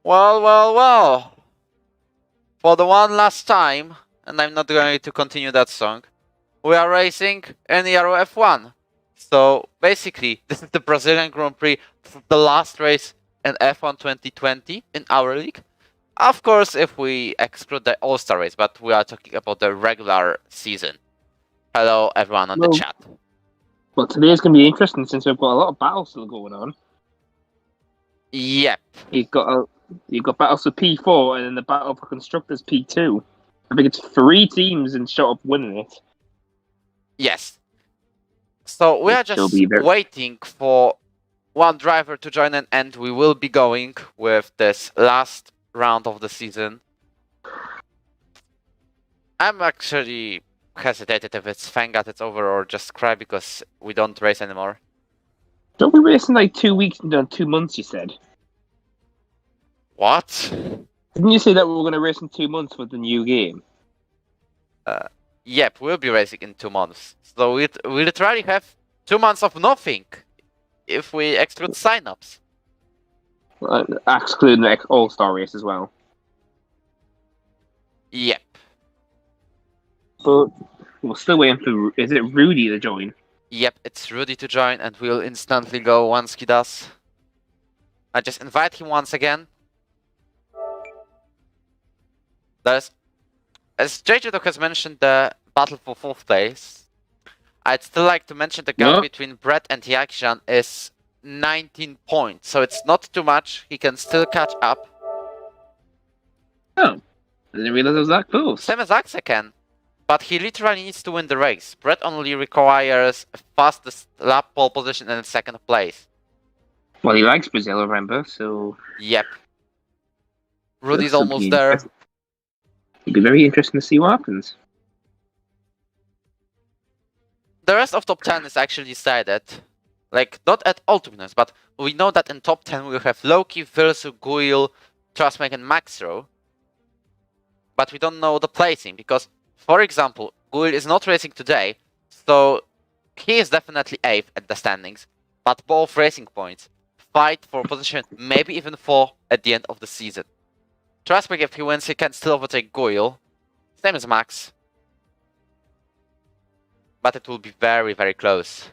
Well. For the one last time, and I'm not going to continue that song, we are racing in Euro F1. So basically, this is the Brazilian Grand Prix, the last race in F1 2020 in our league. Of course, if we exclude the All-Star race, but we are talking about the regular season. Hello, everyone on the chat. Well, today's going to be interesting since we've got a lot of battles still going on. Yep. You've got battles for P4 and then the battle for constructors P2. I think it's 3 teams in shot of winning it. Yes. So we are just waiting for one driver to join in, and we will be going with this last round of the season. I'm actually hesitated if it's Fangat it's over or just Cry because we don't race anymore. Don't we race in like 2 weeks and 2 months, you said? What? Didn't you say that we were going to race in 2 months with the new game? Yep, we'll be racing in 2 months. So we literally have 2 months of nothing if we exclude signups. Excluding the All-Star race as well. Yep. But we're still waiting for... Is it Rudy to join? Yep, it's Rudy to join, and we'll instantly go once he does. I just invite him once again. As JJDog has mentioned the battle for 4th place, I'd still like to mention the gap between Brett and Yakshan is 19 points, so it's not too much. He can still catch up. Oh, I didn't realize it was that close. Same as Axe can, but he literally needs to win the race. Brett only requires fastest lap, pole position, and 2nd place. Well, he likes Brazil, remember, so... Yep. Rudy's almost there. It'd be very interesting to see what happens. The rest of top 10 is actually decided. Like, not at ultimates, but we know that in top 10 we'll have Loki, Versu, Guil, Trustmake, and Maxro. But we don't know the placing, because, for example, Guil is not racing today, so he is definitely 8th at the standings, but both racing points fight for position, maybe even 4 at the end of the season. Trustmake, if he wins, he can still overtake Guil. Same as Max. But it will be very, very close.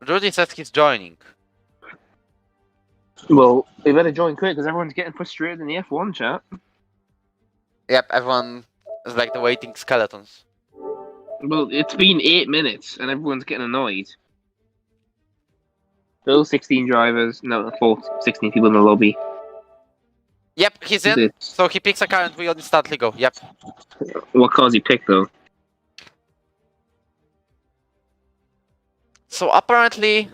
Rudy says he's joining. Well, they better join quick because everyone's getting frustrated in the F1 chat. Yep, everyone is like the waiting skeletons. Well, it's been 8 minutes and everyone's getting annoyed. Those 16 drivers, no, 16 people in the lobby. Yep, he's in, so he picks a car and we'll instantly go, yep. What cars he picked though? So apparently,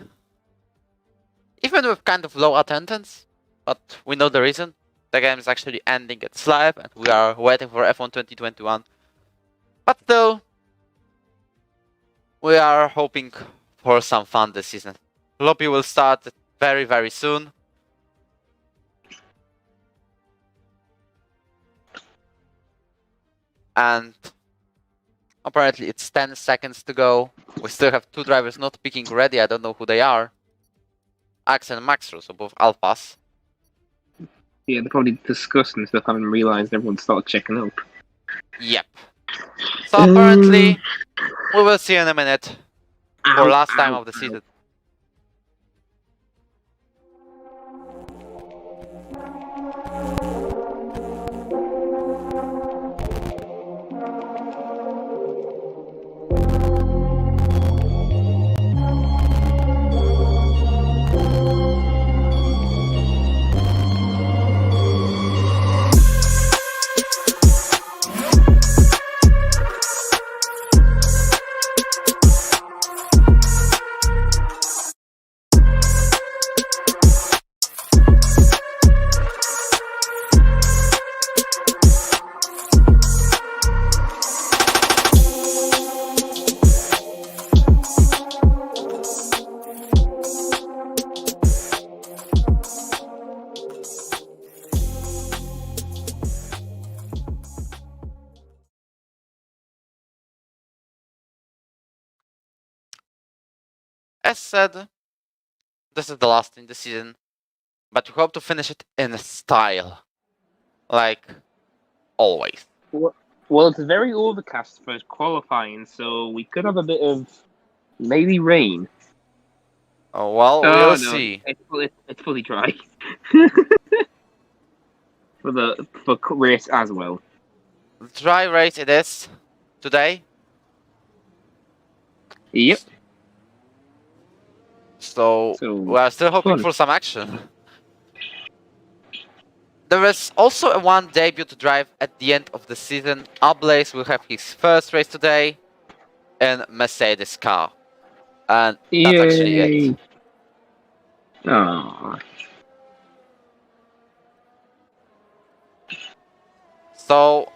even with kind of low attendance, but we know the reason, the game is actually ending its live and we are waiting for F1 2021. But still, we are hoping for some fun this season. Lobby will start very, very soon. And apparently it's 10 seconds to go. We still have 2 drivers not picking ready. I don't know who they are. Axe and Maxro, so both Alphas. Yeah, they're probably discussed and stuff, haven't realised everyone started checking up. Yep. So apparently, we will see in a minute for last time of the season. As said, this is the last in the season, but we hope to finish it in style. Like always. Well, it's very overcast for qualifying, so we could have a bit of maybe rain. Oh, well, Oh we'll no, see. it's fully dry for race as well. Dry race it is today. Yep. So we are still hoping for some action. There is also a one debut to drive at the end of the season. Ablaze will have his first race today in Mercedes car. And that's actually it. Oh. So,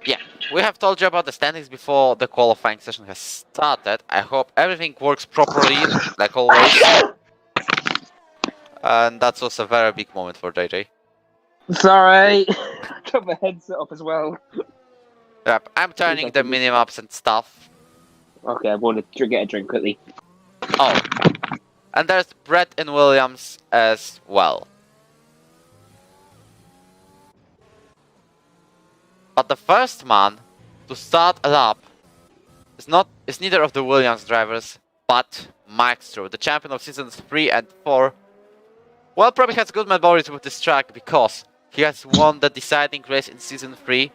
yeah, we have told you about the standings before the qualifying session has started. I hope everything works properly, like always. And that was a very big moment for JJ. Sorry. Got my headset up as well. Yep, I'm turning the minimaps and stuff. Okay, I'm going to get a drink quickly. Oh, and there's Brett and Williams as well. But the first man to start a lap is neither of the Williams drivers, but Maestro, the champion of seasons 3 and 4. Well, probably has good memories with this track because he has won the deciding race in season 3.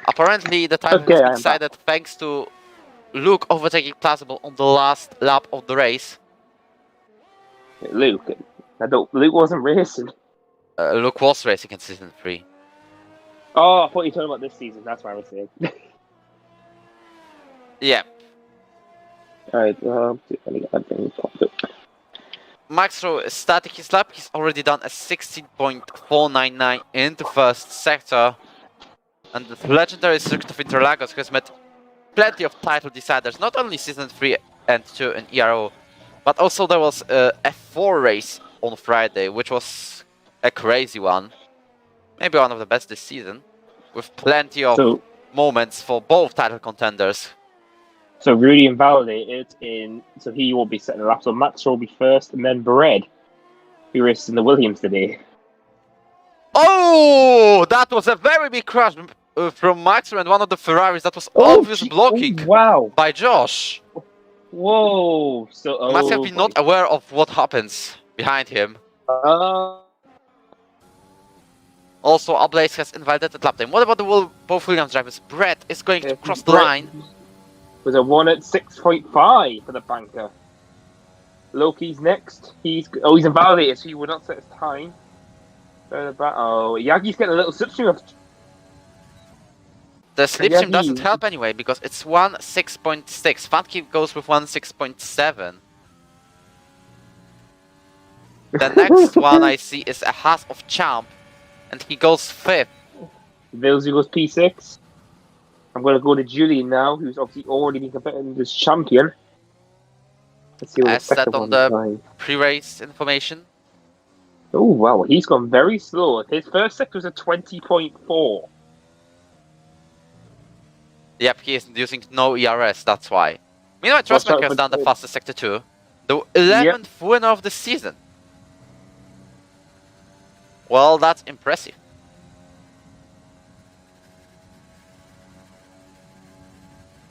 Apparently, the title has been decided thanks to Luke overtaking Plausible on the last lap of the race. Luke? Luke wasn't racing. Luke was racing in season 3. Oh, I thought you were talking about this season. That's what I was saying. Yeah. Alright, let me get that thing popped up. Maestro is starting his lap. He's already done a 16.499 in the first sector. And the legendary Circuit of Interlagos has met plenty of title deciders, not only season 3 and 2 in ERO, but also there was a F4 race on Friday, which was a crazy one. Maybe one of the best this season, with plenty of moments for both title contenders. So Rudy invalidated so he will be setting the lap. So Max will be first, and then Bered, who races in the Williams today. Oh, that was a very big crash from Max and one of the Ferraris. That was obvious blocking by Josh. Whoa! Must have been not aware of what happens behind him. Also, Ablaze has invalidated lap time. What about both Williams drivers? Brett is going to cross the line. With a 1 at 6.5 for the banker. Loki's next. He's invalidated, so he would not set his time. Oh, Yagi's getting a little slipstream. The slipstream doesn't help anyway because it's 1.6.6. Funky goes with 1.6.7. The next one I see is a Haas of Champ, and he goes 5th. Vilsey goes P6. I'm going to go to Julian now, who's obviously already been competing as champion. Let's see what as said on the pre-race information. Oh, wow, he's gone very slow. His first sector was a 20.4. Yep, he is using no ERS, that's why. Meanwhile, Trustmaker has done the fastest sector too. The 11th winner of the season. Well, that's impressive.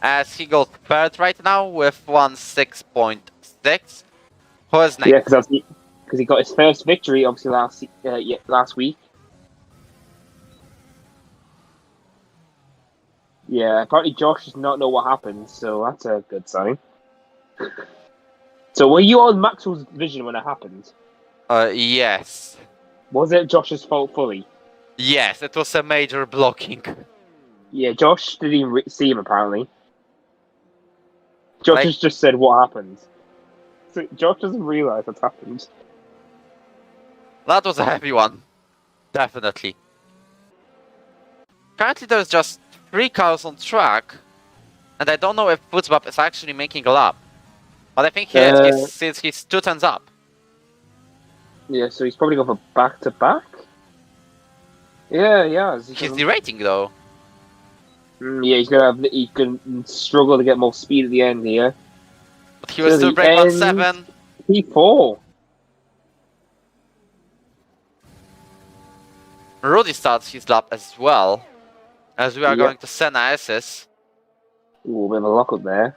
As he goes 3rd right now with 1.6.6. Who is next? Yeah, because he got his first victory, obviously, last week. Yeah, apparently Josh does not know what happened, so that's a good sign. So were you on Maxwell's vision when it happened? Yes. Was it Josh's fault fully? Yes, it was a major blocking. Yeah, Josh didn't even see him, apparently. Josh has just said what happened. So Josh doesn't realise what's happened. That was a heavy one. Definitely. Currently there's just 3 cars on track. And I don't know if Footsbap is actually making a lap. But I think he is, since he's 2 turns up. Yeah, so he's probably going for back-to-back? Yeah, yeah. He's derating though. Yeah, he can struggle to get more speed at the end here. But he will To still the break end. 1-7. P4. Rudy starts his lap as well. As we are Yep. going to Senna SS. Ooh, a bit of a lockup there.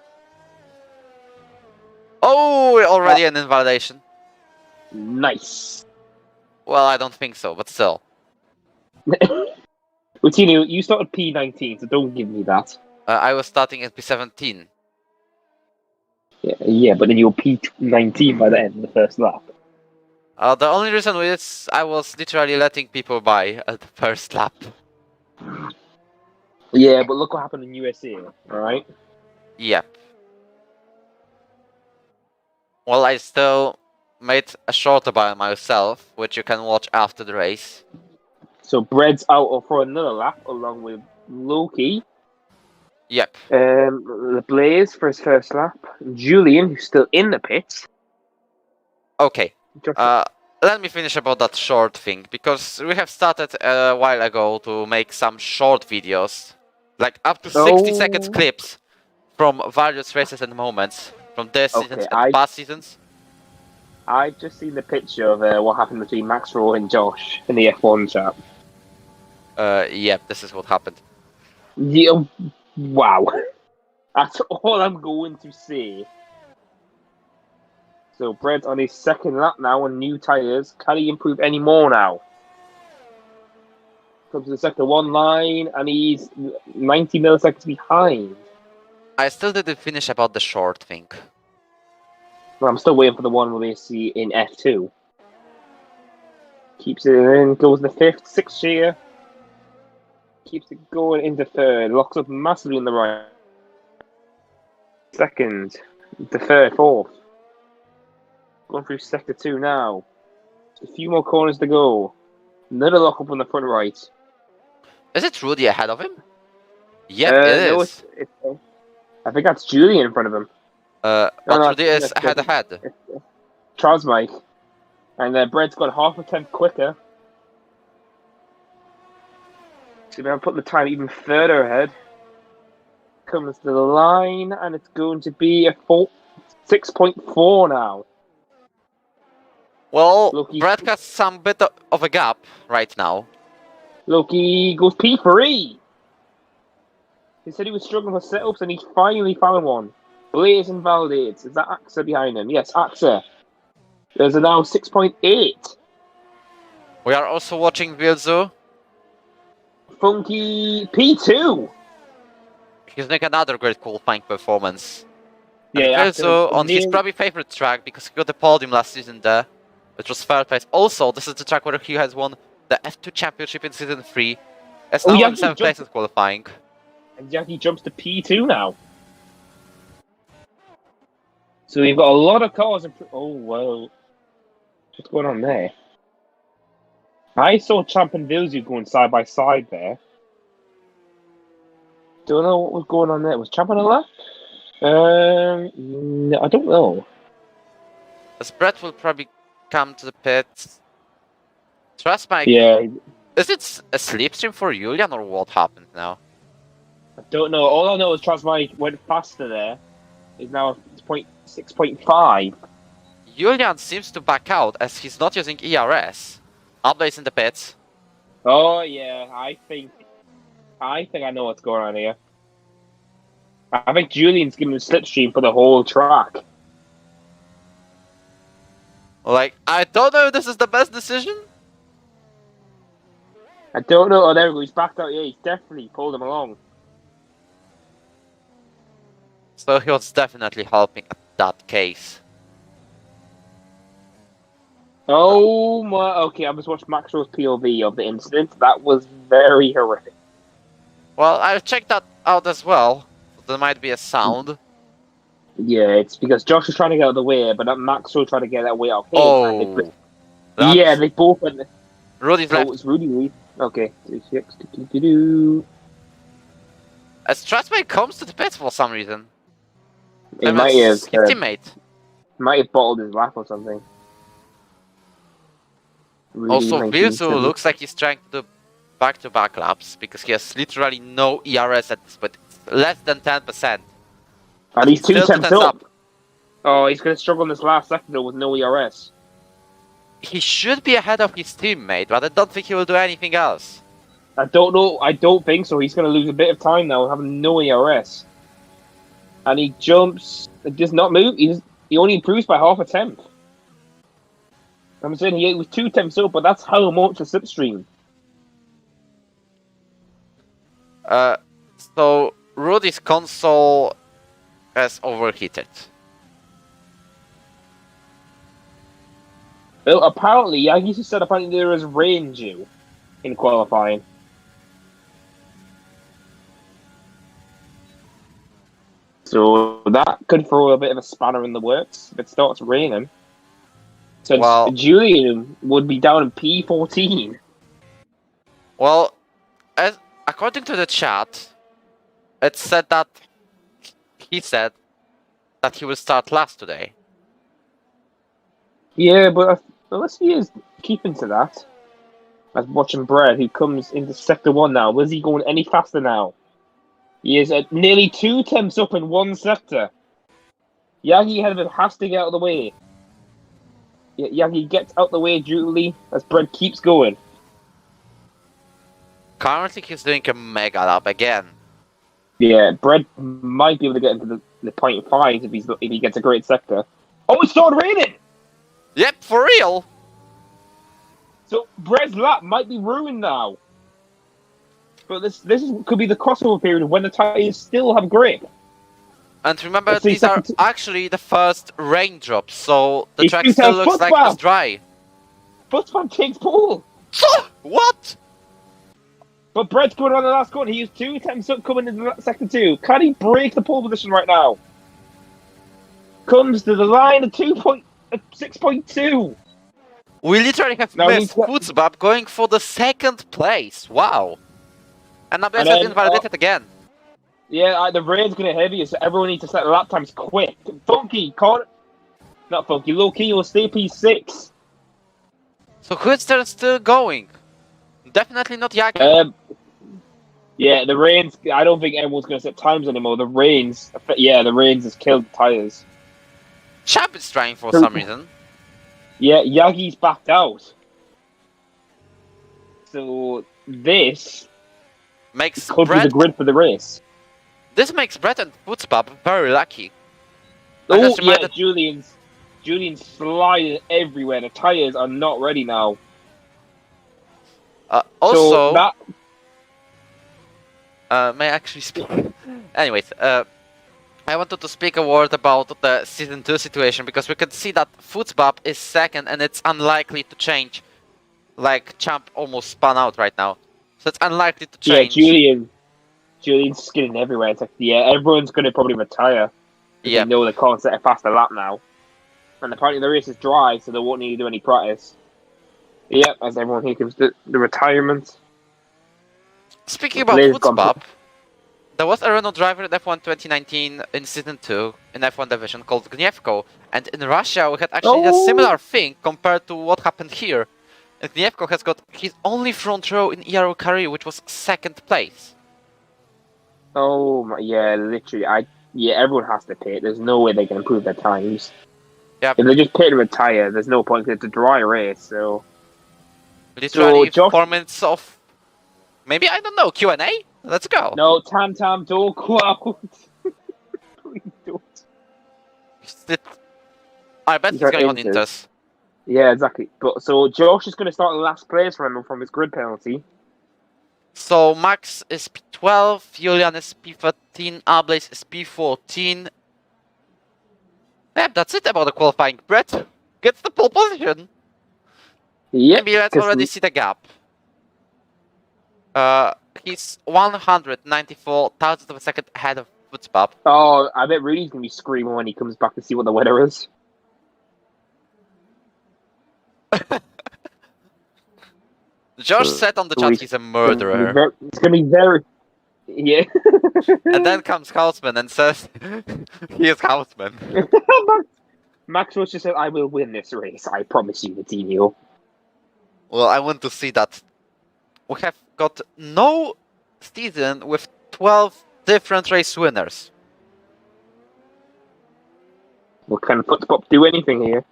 Oh, already an invalidation. Nice. Well, I don't think so, but still. Wojtinho, you started P19, so don't give me that. I was starting at P17. Yeah, but then you were P19 by the end of the first lap. The only reason is I was literally letting people by at the first lap. Yeah, but look what happened in USA, alright? Yep. Well, I still made a shorter by myself, which you can watch after the race. So Bread's out for another lap along with Loki. Yep. The Blaze for his first lap. Julian, who's still in the pits. Okay. Let me finish about that short thing, because we have started a while ago to make some short videos. Like up to 60 seconds clips from various races and moments from this seasons and past seasons. I've just seen the picture of what happened between Max Rowe and Josh in the F1 chat. Yep, this is what happened. Yeah, wow. That's all I'm going to say. So Brett's on his second lap now on new tyres. Can he improve any more now? Comes to the sector 1 line and he's 90 milliseconds behind. I still didn't finish about the short thing. Well, I'm still waiting for the one where they see in F2. Keeps it in, goes in the 5th, 6th year. Keeps it going into 3rd. Locks up massively on the right. 2nd. The 3rd, 4th. Going through sector 2 now. Just a few more corners to go. Another lock up on the front right. Is it Rudy ahead of him? Yep, it no, is. I think that's Julian in front of him. But Rudy is ahead. Charles Mike. And Brett's got half a tenth quicker. So now putting the time even further ahead. Comes to the line, and it's going to be a 6.4 now. Well, Loki, Brett has some bit of a gap right now. Loki goes P3. He said he was struggling for setups, and he's finally found one. Blaze invalidates. Is that AXA behind him? Yes, AXA. There's a now 6.8. We are also watching Vilzu. Funky P2. He's making another great qualifying performance. Yeah, and Vilzu on his probably favorite track, because he got the podium last season there, which was 3rd place. Also, this is the track where he has won the F2 championship in season 3. It's now in 7th place in qualifying. And Jackie jumps to P2 now. So we've got a lot of cars. Oh, well. What's going on there? I saw Champ and Vilzu going side by side there. Don't know what was going on there. Was Champ on the left? No, I don't know. As Brett will probably come to the pits. Trust Mike. Yeah. Is it a slipstream for Julian or what happened now? I don't know. All I know is Trust Mike went faster there. He's now 6.5. Julian seems to back out as he's not using ERS. Updates in the pits. Oh yeah, I think I know what's going on here. I think Julian's giving a slipstream for the whole track. Like, I don't know if this is the best decision. I don't know. Oh, there we go. He's backed out. Yeah, he's definitely pulled him along. So he was definitely helping at that case. Oh my! Okay, I just watched Max Rowe's POV of the incident. That was very horrific. Well, I'll check that out as well. There might be a sound. Yeah, it's because Josh was trying to get out of the way, but Max Rowe tried to get that way out. Oh, yeah, they both went. Rudy's left. Oh, it's Rudy. Okay. As Trustmate comes to the pits for some reason. He might have his teammate. Might have bottled his lap or something. Also, Vilzu looks like he's trying to do back-to-back laps because he has literally no ERS at this point. It's less than 10%. And he's 2 tenths up. Oh, he's going to struggle in this last sector though with no ERS. He should be ahead of his teammate, but I don't think he will do anything else. I don't know. I don't think so. He's going to lose a bit of time now, having no ERS. And he jumps. It does not move. He only improves by half a tenth. I'm saying he was 2 tenths up, but that's how much a slipstream. So Rudy's console has overheated. Well, apparently, Yagi said apparently there is rain due in qualifying. So that could throw a bit of a spanner in the works if it starts raining. So Well- Julian would be down in P14. Well, according to the chat, it said that he said that he will start last today. Yeah, but unless he is keeping to that, I was watching Brad, who comes into Sector 1 now. Was he going any faster now? He is at nearly 2 tenths up in one sector. Yagi ahead of him has to get out of the way. Yagi gets out the way duly as Brad keeps going. Currently, he's doing a mega lap again. Yeah, Brad might be able to get into the 0.5 if he gets a great sector. Oh, it started raining! Yep, for real! So Brad's lap might be ruined now. But could be the crossover period when the tyres still have grip. And remember, Let's see, these are second- actually the first raindrops, so the He track shoots still out looks like footpath. it's dry. Footman takes pole. What? But Brad's going on the last corner. He is 2 tenths up coming into sector 2. Can he break the pole position right now? Comes to the line of 6.2. We literally have Now missed he's got- Futsbab going for the second place. Wow. And now this And has then, been validated again. Yeah, the rain's going to heavy, so everyone needs to set the lap times quick. Funky, not Funky, low key will stay P6. So who's there still going? Definitely not Yagi. Yeah, the rains. I don't think everyone's going to set times anymore. The rains has killed the tyres. Champ is trying for some reason. Yeah, Yagi's backed out. So this Makes could be the Brett, grid for the race. this makes Brett and Futsbab very lucky. I Oh just yeah, reminded- Julian's sliding everywhere. The tyres are not ready now. Also, So that may I actually speak? Anyways, I wanted to speak a word about the Season 2 situation, because we can see that Futsbab is second and it's unlikely to change. Like, Champ almost spun out right now. So it's unlikely to change. yeah, Julian's skidding everywhere. It's like, yeah, everyone's going to probably retire. Yeah. They know they can't set a faster lap now. And apparently the race is dry, so they won't need to do any practice. Yep, as everyone here comes to the retirement. Speaking about Blaze gone Futsbab, there was a Renault driver in F1 2019 in Season 2 in F1 division called Gniewko. And in Russia we had actually a similar thing compared to what happened here. And Gniewko has got his only front row in ERO career, which was second place. Oh my, yeah, literally, everyone has to pit. There's no way they can improve their times. Yep. If they just pit and retire, there's no point. It's a dry race, so. Literally Josh- 4 minutes of, maybe, I don't know, Q&A? Let's go. No, Tam, don't go out. Please don't. I bet These he's are going on aces. Inters. Yeah, exactly. But so Josh is going to start in last place from his grid penalty. So Max is P12, Julian is P13, Ablaze is P14. Yep, that's it about the qualifying. Brett gets the pole position. Yeah, Maybe let's already see the gap. He's 194 thousandths of a second ahead of Futsbab. Oh, I bet Rudy's going to be screaming when he comes back to see what the weather is. Josh said on the chat he's a murderer. It's going to be very. Yeah. And then comes Houseman and says he is Houseman. Max Roach just said, I will win this race. I promise you, Wojtinho. Well, I want to see that. We have got no season with 12 different race winners. Well, can Footpop do anything here?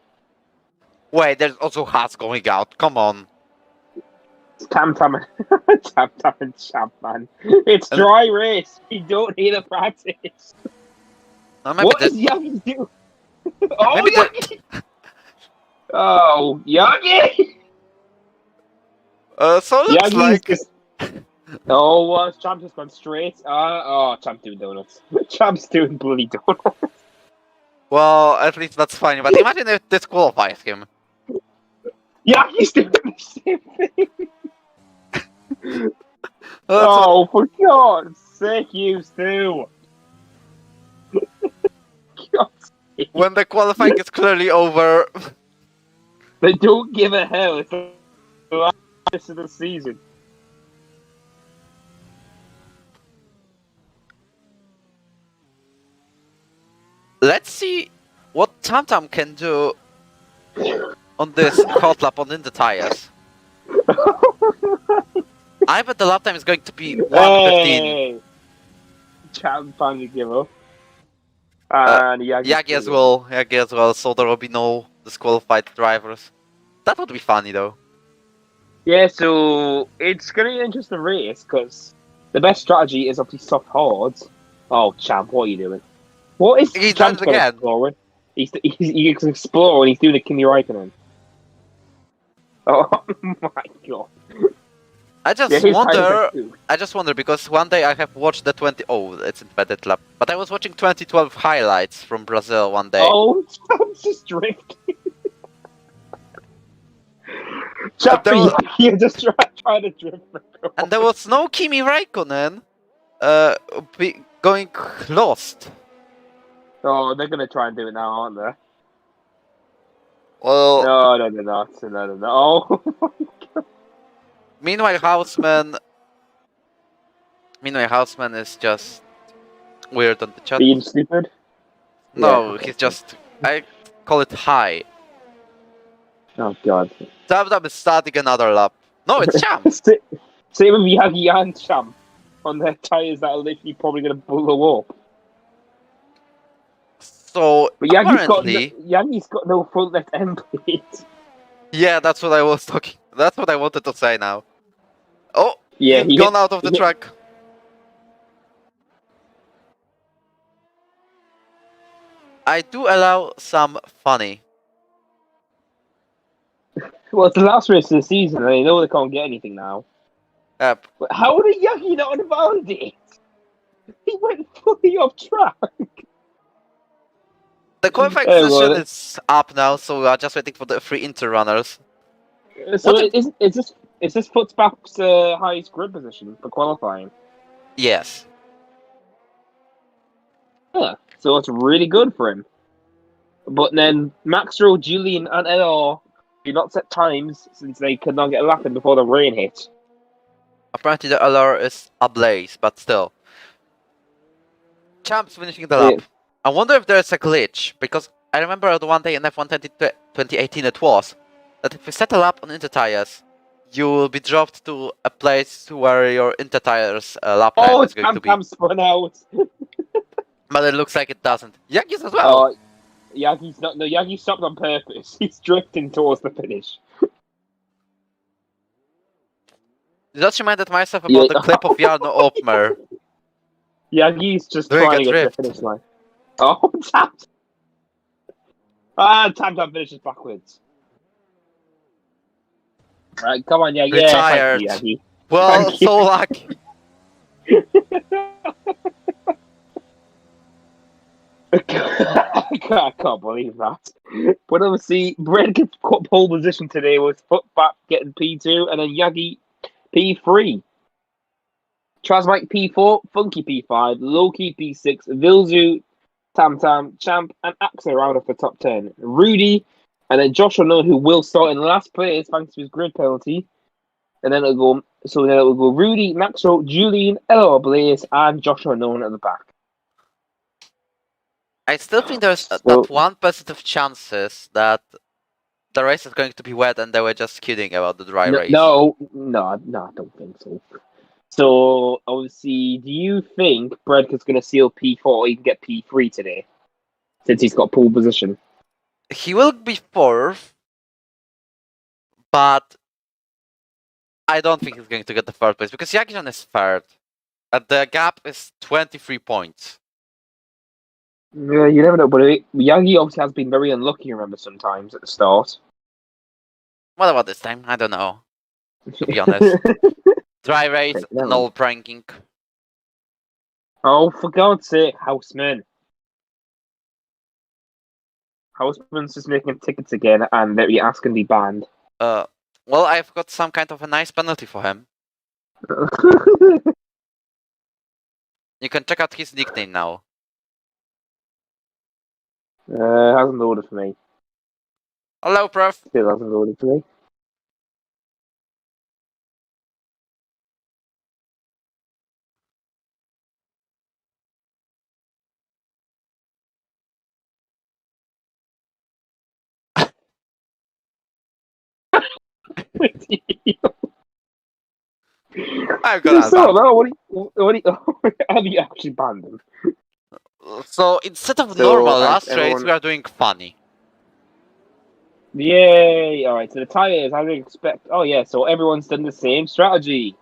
Wait, there's also Haas going out. Come on. It's Tam Tam and Champ, man. It's And- dry race. You don't need a practice. Maybe What the- is Yagi doing? Oh, maybe the- Yagi! Oh, Yagi! So it looks Yagi's like just... Oh, Champ just gone straight. Champ's doing donuts. Champ's doing bloody donuts. well, at least that's funny. But imagine if this qualifies him. Yagi's doing the same thing. That's Oh, for God's sake, you two. God's sake. when the qualifying is clearly over. They don't give a hell. It's the last race of the season. Let's see what TamTam can do on this hot lap on the tires. I bet the lap time is going to be 1:15. Hey! Champ finally give up. And Yagi as well. Yagi as well. So there will be no disqualified drivers. That would be funny though. Yeah, so it's going to be an interesting race because the best strategy is obviously soft hards. Oh, Champ, what are you doing? What is He's Champ's done it again. exploring? He's exploring. He's doing the Kimi Raikkonen. Oh my God! I just Yeah, his wonder. tires are too. I just wonder because one day I have watched the 20. Oh, it's embedded lap. But I was watching 2012 highlights from Brazil one day. Oh, Champ's just drifting. Champ, there was- you just try to drift. And there was no Kimi Raikkonen going lost. Oh, they're gonna try and do it now, aren't they? Well, No, they're not. No. Oh, meanwhile, Houseman is just weird on the chat. being stupid. No, Yeah. he's just. I call it high. Oh God. Dab is starting another lap. No, it's Champ. Same with Yagi and Champ on their tires that are literally probably gonna blow up. So But apparently, Yagi's got no front left end plate. yeah, that's what I was talking. That's what I wanted to say now. Oh, Yeah, he's gone out of the track. I do allow some funny. Well, it's the last race of the season, and they know they can't get anything now. Yep. But how did Yagi not invalidate? He went fully off track. The qualifying Well, session is up now, so we are just waiting for the three inter runners. So What is this Footspap's highest grid position for qualifying? Yes. Yeah, so it's really good for him. But then Maxwell, Julian, and Elor do not set times since they could not get a lap in before the rain hit. Apparently the LR is ablaze, but still. Champ's finishing the lap. Yeah. I wonder if there's a glitch, because I remember the one day in F1 2018 it was, that if you set a lap on inter tires, you will be dropped to a place where your inter tires lap time is going to be. Tam spun out. But it looks like it doesn't. Yankees as well! Yagi's not. No, Yagi stopped on purpose. He's drifting towards the finish. Just reminded myself about the clip of Jarno Opmer. Yagi's just Doing trying a to get to drift. the finish line. Oh, Tam finishes backwards. Right, come on, Yagi. Retired. Yeah, thank you, Yagi. Well, Thank you. so lucky. I can't believe that. But obviously, Brad gets pole position today with Footback getting P2 and then Yagi P3. Trasmike P4, Funky P5, Loki P6, Vilzu, Tam, Champ, and Axel are out of the top 10. Rudy, and then Josh Unknown, who will start in last place thanks to his grid penalty. And then it'll go Rudy, Maxwell, Julian, Elo Blaze, and Josh Unknown at the back. I still think there's that 1% of chances that the race is going to be wet and they were just kidding about the dry race. No, I don't think so. So, obviously, do you think Bredka's going to seal P4 or he can get P3 today? since he's got pole position. He will be 4th, but I don't think he's going to get the 3rd place because Jagiellonia is 3rd. And the gap is 23 points. Yeah, you never know, but Yagi obviously has been very unlucky, remember, sometimes at the start. What about this time? I don't know, to be honest. Dry race, no pranking. Oh, for God's sake, Houseman. Houseman's just making tickets again, and that your ass can be banned. Well, I've got some kind of a nice penalty for him. You can check out his nickname now. Hasn't loaded for me. Hello, Prof. Still hasn't loaded for me. I'm gonna have you actually banned him? So instead of normal last race, we are doing funny. Yay! Alright, so the tyres, how do you expect? Oh yeah, so everyone's done the same strategy.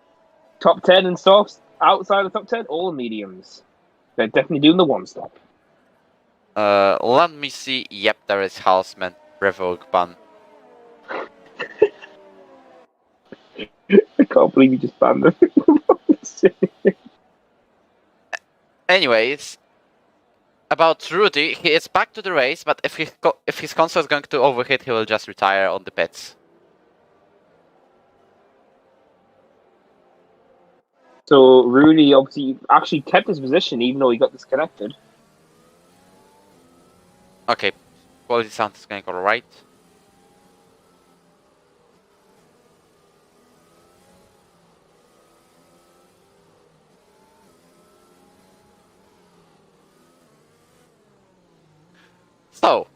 Top 10 and softs, outside of the top 10, all mediums. They're definitely doing the one stop. Let me see. Yep, there is Houseman. Revoke ban. I can't believe you just banned them. Anyways, about Rudy, he is back to the race, but if his console is going to overheat, he will just retire on the pits. So Rudy obviously actually kept his position even though he got disconnected. Okay, quality sound is going alright. So,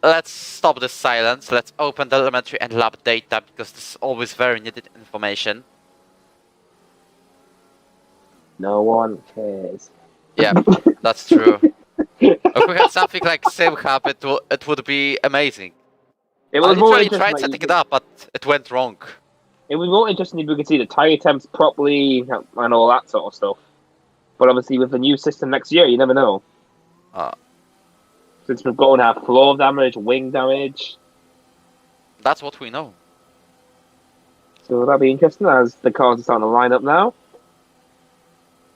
let's stop the silence. Let's open the telemetry and lab data because this is always very needed information. No one cares. Yeah, that's true. If we had something like SimHub, it would be amazing. It I was more literally interesting. tried setting it up, but it went wrong. It was more interesting if we could see the tire temps properly and all that sort of stuff. But obviously, with the new system next year, you never know. Since we're going to have floor damage, wing damage. That's what we know. So that'll be interesting as the cars are starting to line up now.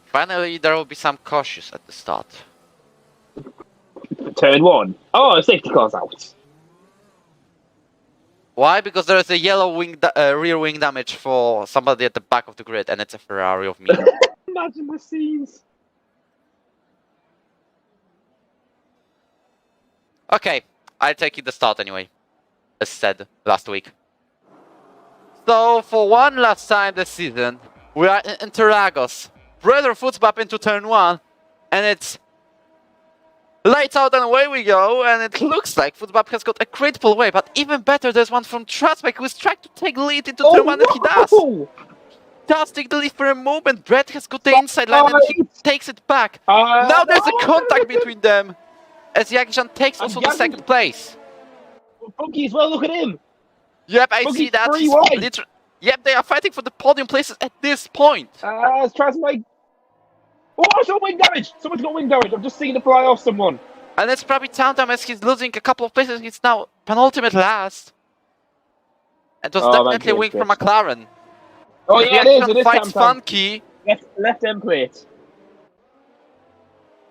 Finally, there will be some cautious at the start. Turn 1. Oh, safety car's out. Why? Because there is a yellow wing rear wing damage for somebody at the back of the grid, and it's a Ferrari of me. Imagine the scenes. Okay, I'll take it the start anyway, as said last week. So, for one last time this season, we are in Interlagos. Brother footbap into turn 1, and it's lights out and away we go, and it looks like footbap has got a great pull away, but even better, there's one from Trustback who is trying to take lead into turn 1, and he does. Does take the lead for a moment. Brett has got the inside line and he takes it back. Now there's a contact between them as Jagiellonia takes also the 2nd place. Funky as well, look at him. Yep, I see that. Yep, they are fighting for the podium places at this point. It's Trustback. Oh, some wing damage! Someone's got wing damage. I'm just seeing it fly off someone. And it's probably Town as he's losing a couple of places. He's now penultimate last. It was definitely a wing from McLaren. Oh yeah, it is. Fights Funky. Left end plate.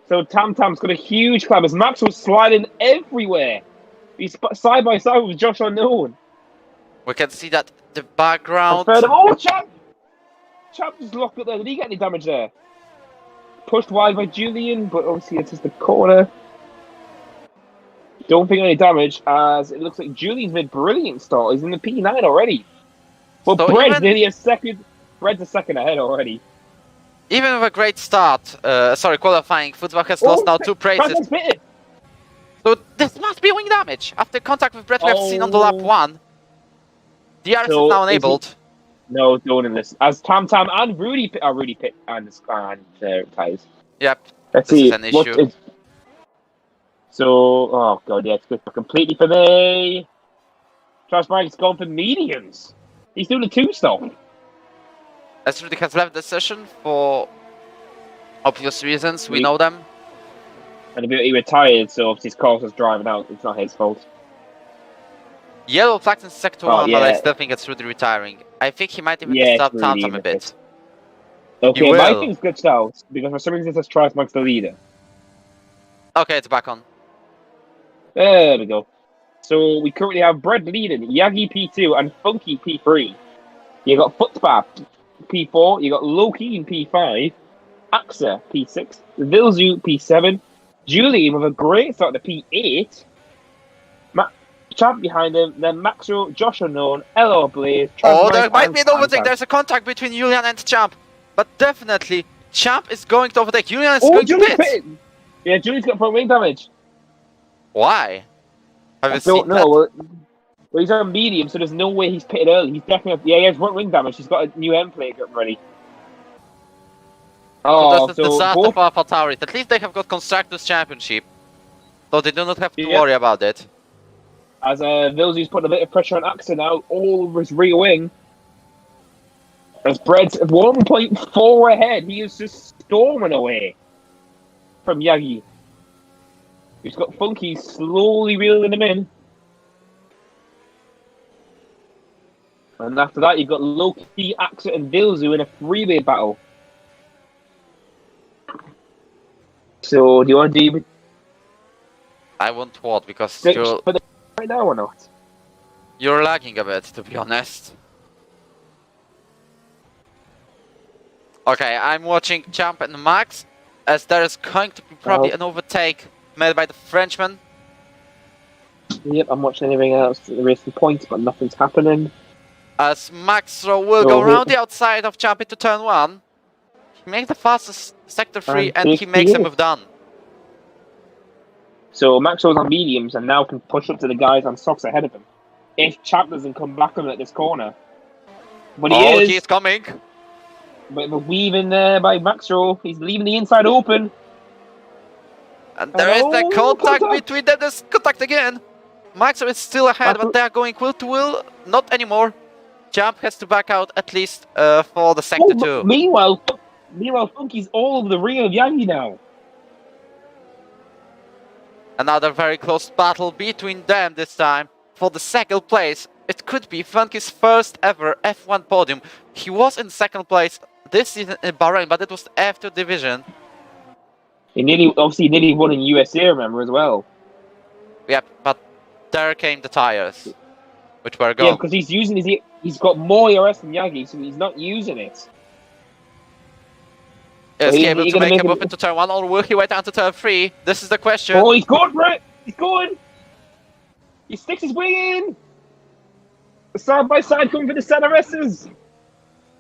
So Tam Tam's got a huge climb as Max was sliding everywhere. He's side by side with Josh Unknown. We can see that the background. Oh, Champ! Champ just locked up there. Did he get any damage there? Pushed wide by Julian, but obviously it's just the corner. Don't think any damage, as it looks like Julian's made a brilliant start. He's in the P9 already. But so Brett's nearly a second. Brett's a second ahead already. Even with a great start, qualifying, football has lost now 2 places. So this must be wing damage. After contact with Brett we have seen on the lap 1. DRS is now enabled. No, don't in this. As Tam Tam and Rudy pit and tires. Yep. Let's this see. is an issue. So, oh god, yeah, it's good completely for me. Trashbag's gone for mediums. He's doing a 2-stop. As Rudy has left the session for obvious reasons, we know them. And he retired, so obviously his car was driving out. It's not his fault. Yellow flags in sector 1, yeah. but I still think it's Rudy retiring. I think he might even start Tantam a bit. Okay, my thing's glitched out, because for some reason it says Trashbag's the leader. Okay, it's back on. There we go. So we currently have Bread leading, Yagi P2 and Funky P3. You got Footpath P4, you got Loki in P5, Axa P6, Vilzu P7, Julian with a great start to P8, Champ behind him, then Maxwell, Josh Unknown, LR Blaze, there might be an overtake. There's a contact between Julian and Champ, but definitely Champ is going to overtake. Julian is going to pit. Yeah, Julian's got front wing damage. Why? I don't know. Well, he's on medium, so there's no way he's pitted early. He's definitely... Yeah, he has front wing damage. He's got a new end plate ready. Oh, so this is disaster for AlphaTauri. At least they have got Constructors Championship, so they do not have to worry about it. As Vilzu's putting a bit of pressure on Axa now, all over his rear wing. As Bread's 1.4 ahead, he is just storming away from Yagi. He's got Funky slowly reeling him in. And after that, you've got Loki, Axa, and Vilzu in a freeway battle. So, do you want to do... I want what, because you're... right now or not? You're lagging a bit, to be honest. Okay, I'm watching Champ and Max, as there is going to be probably an overtake made by the Frenchman. Yep, I'm watching everything else. There is some points, but nothing's happening. As Max will go around the outside of Champ into turn 1. He makes the fastest sector 3 and he makes a move done. So Maxwell's on mediums and now can push up to the guys on socks ahead of him. If Champ doesn't come back on at this corner. But he's coming. But the weave in there by Maxwell. He's leaving the inside open. And there is the contact between them. There's contact again. Maxwell is still ahead, but they are going will to will. Not anymore. Champ has to back out at least for the sector 2. Meanwhile, Funky's all over the rear of Yagi now. Another very close battle between them this time for the second place. It could be Funky's first ever F1 podium. He was in second place this season in Bahrain, but it was after division. He nearly won in USA, remember, as well. Yeah, but there came the tires, which were gone. Yeah, because he's got more ERS than Yagi, so he's not using it. Is he able to make a move into turn 1, or will he wait down to turn 3? This is the question. Oh, he's going for it! He's going! He sticks his wing in! The side by side coming for the ZRSs!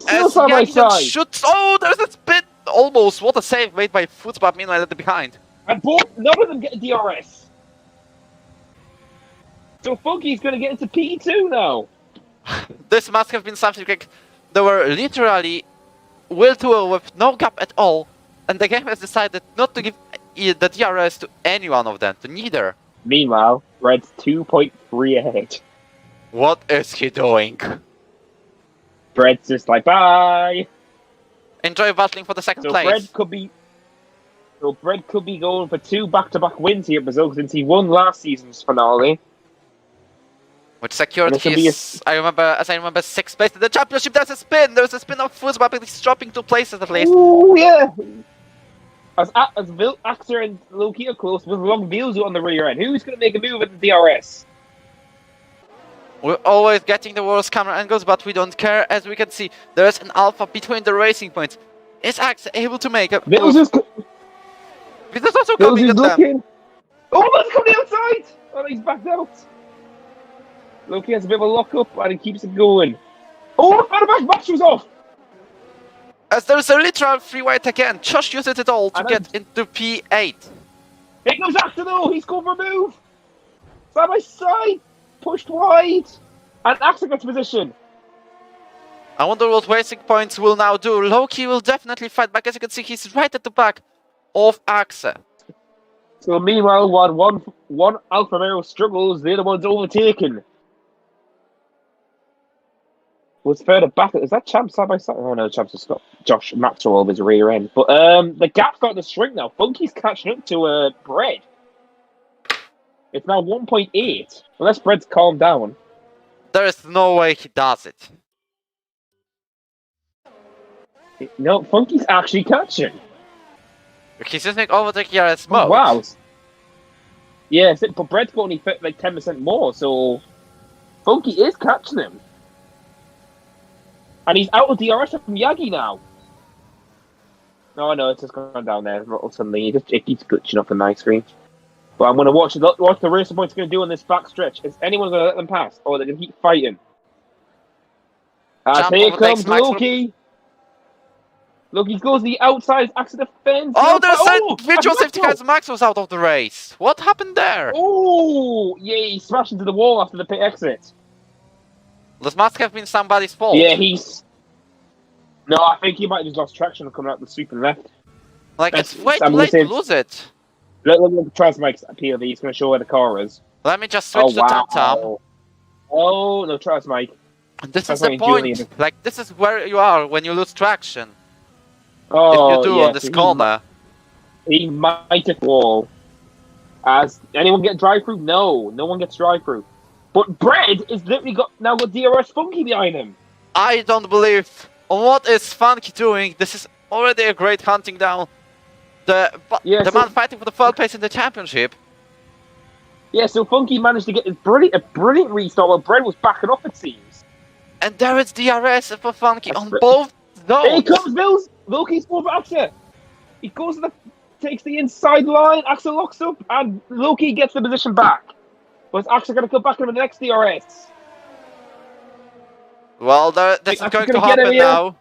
Still side by side! Oh, there's a spin! Almost! What a save made by Foots, but meanwhile at the behind. And none of them get a DRS! So Funky's gonna get into P2 now! This must have been something like... They were literally will to will with no gap at all, and the game has decided not to give the DRS to any one of them, to neither. Meanwhile, Red's 2.3 ahead. What is he doing? Bread's just like, bye! Enjoy battling for the second place. Bread could be going for 2 back-to-back wins here at Brazil since he won last season's finale. Which secured his, I remember 6th place in the championship. There's a spin of Foosbap, but he's dropping 2 places at least. Oh yeah! As Axer and Loki are close, with Long Vilzu on the rear end. Who's going to make a move at the DRS? We're always getting the worst camera angles, but we don't care. As we can see, there's an alpha between the racing points. Is Axer able to make a move? Vilzu's also coming at them. Oh, let's come outside! Oh, he's backed out. Loki has a bit of a lock-up and he keeps it going. Oh, the match was off! As there's a literal free white again. Josh uses it all to get into P8. It goes after though, he's going for a move! Side by side, pushed wide, and Axel gets position. I wonder what Racing Points will now do. Loki will definitely fight back. As you can see, he's right at the back of Axel. So meanwhile, while one Alfa Romeo struggles, the other one's overtaken. Was further back. Is that Champ side by side? Oh no, Champ's just got Josh Maxwell over his rear end. But the gap's starting to shrink now. Funky's catching up to Bread. It's now 1.8. Unless Bread's calmed down. There is no way he does it. No, Funky's actually catching. He's using overtake here as mode. Oh, wow. Yes, but Bread's got only like 10% more, so Funky is catching him. And he's out of DRS from Yagi now. No, it's just gone down there suddenly. It keeps glitching up on my screen. But I'm going to watch the Racing Point's going to do on this back stretch. Is anyone going to let them pass? Or they're going to keep fighting? As here comes Loki. Loki goes to the outside, accident defense. Oh, there's a virtual safety car. Max was out of the race. What happened there? Oh, yeah, he smashed into the wall after the pit exit. This must have been somebody's fault. Yeah, No, I think he might have just lost traction and coming out the sweeping left. Like, it's way too late to lose it. Look, try Mike's POV. He's going to show where the car is. Let me just switch to Tom. Oh, no, try Mike. This is the point. Like, this is where you are when you lose traction. Oh, if you do on this corner. He might have wall. As anyone get drive-through? No one gets drive-through. But Bread is literally now got DRS Funky behind him. I don't believe. What is Funky doing? This is already a great hunting down. The man fighting for the third place in the championship. Yeah, so Funky managed to get a brilliant restart while Bread was backing up, it seems. And there is DRS for Funky on both zones. Here comes Mills. Loki's over Axel. He goes takes the inside line. Axel locks up, and Loki gets the position back. Was Axel going to come back in the next DRS? Well, this is going to happen now.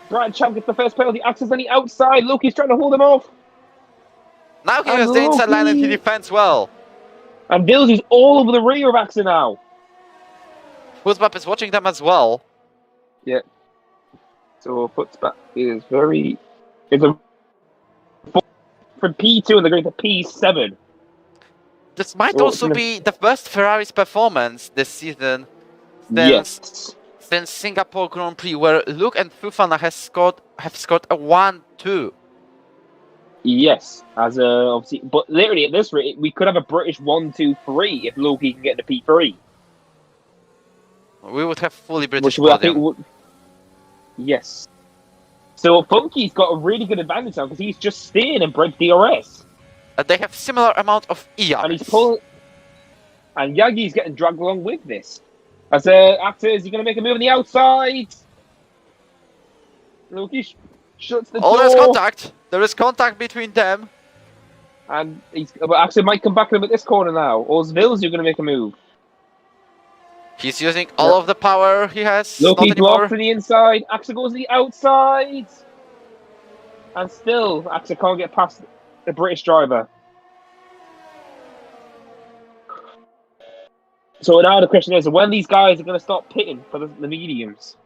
Brian Champ gets the first penalty. Axel's on the outside. Loki's trying to hold him off. Now he has the inside line and he defends well. And Bills is all over the rear of Axel now. Footspap is watching them as well. Yeah. So Footspap is It's a from P2 and they're going to P7. This might also be the best Ferrari's performance this season since Singapore Grand Prix, where Luke and Fufana have scored a 1-2. Yes, obviously, but literally at this rate, we could have a British 1-2-3 if Loki can get the P3. We would have fully British podium. Yes. So Funky's got a really good advantage now because he's just staying in Bread DRS. They have similar amount of ERs. And he's and Yagi's getting dragged along with this. As actor, is he going to make a move on the outside? Loki shuts the door. Oh, there's contact. There is contact between them. And Axel might come back in at this corner now. Or is Vils going to make a move? He's using all of the power he has. Loki blocked from the inside. Axel goes to the outside. And still, Axel can't get past the British driver. So now the question is, when these guys are going to start pitting for the mediums?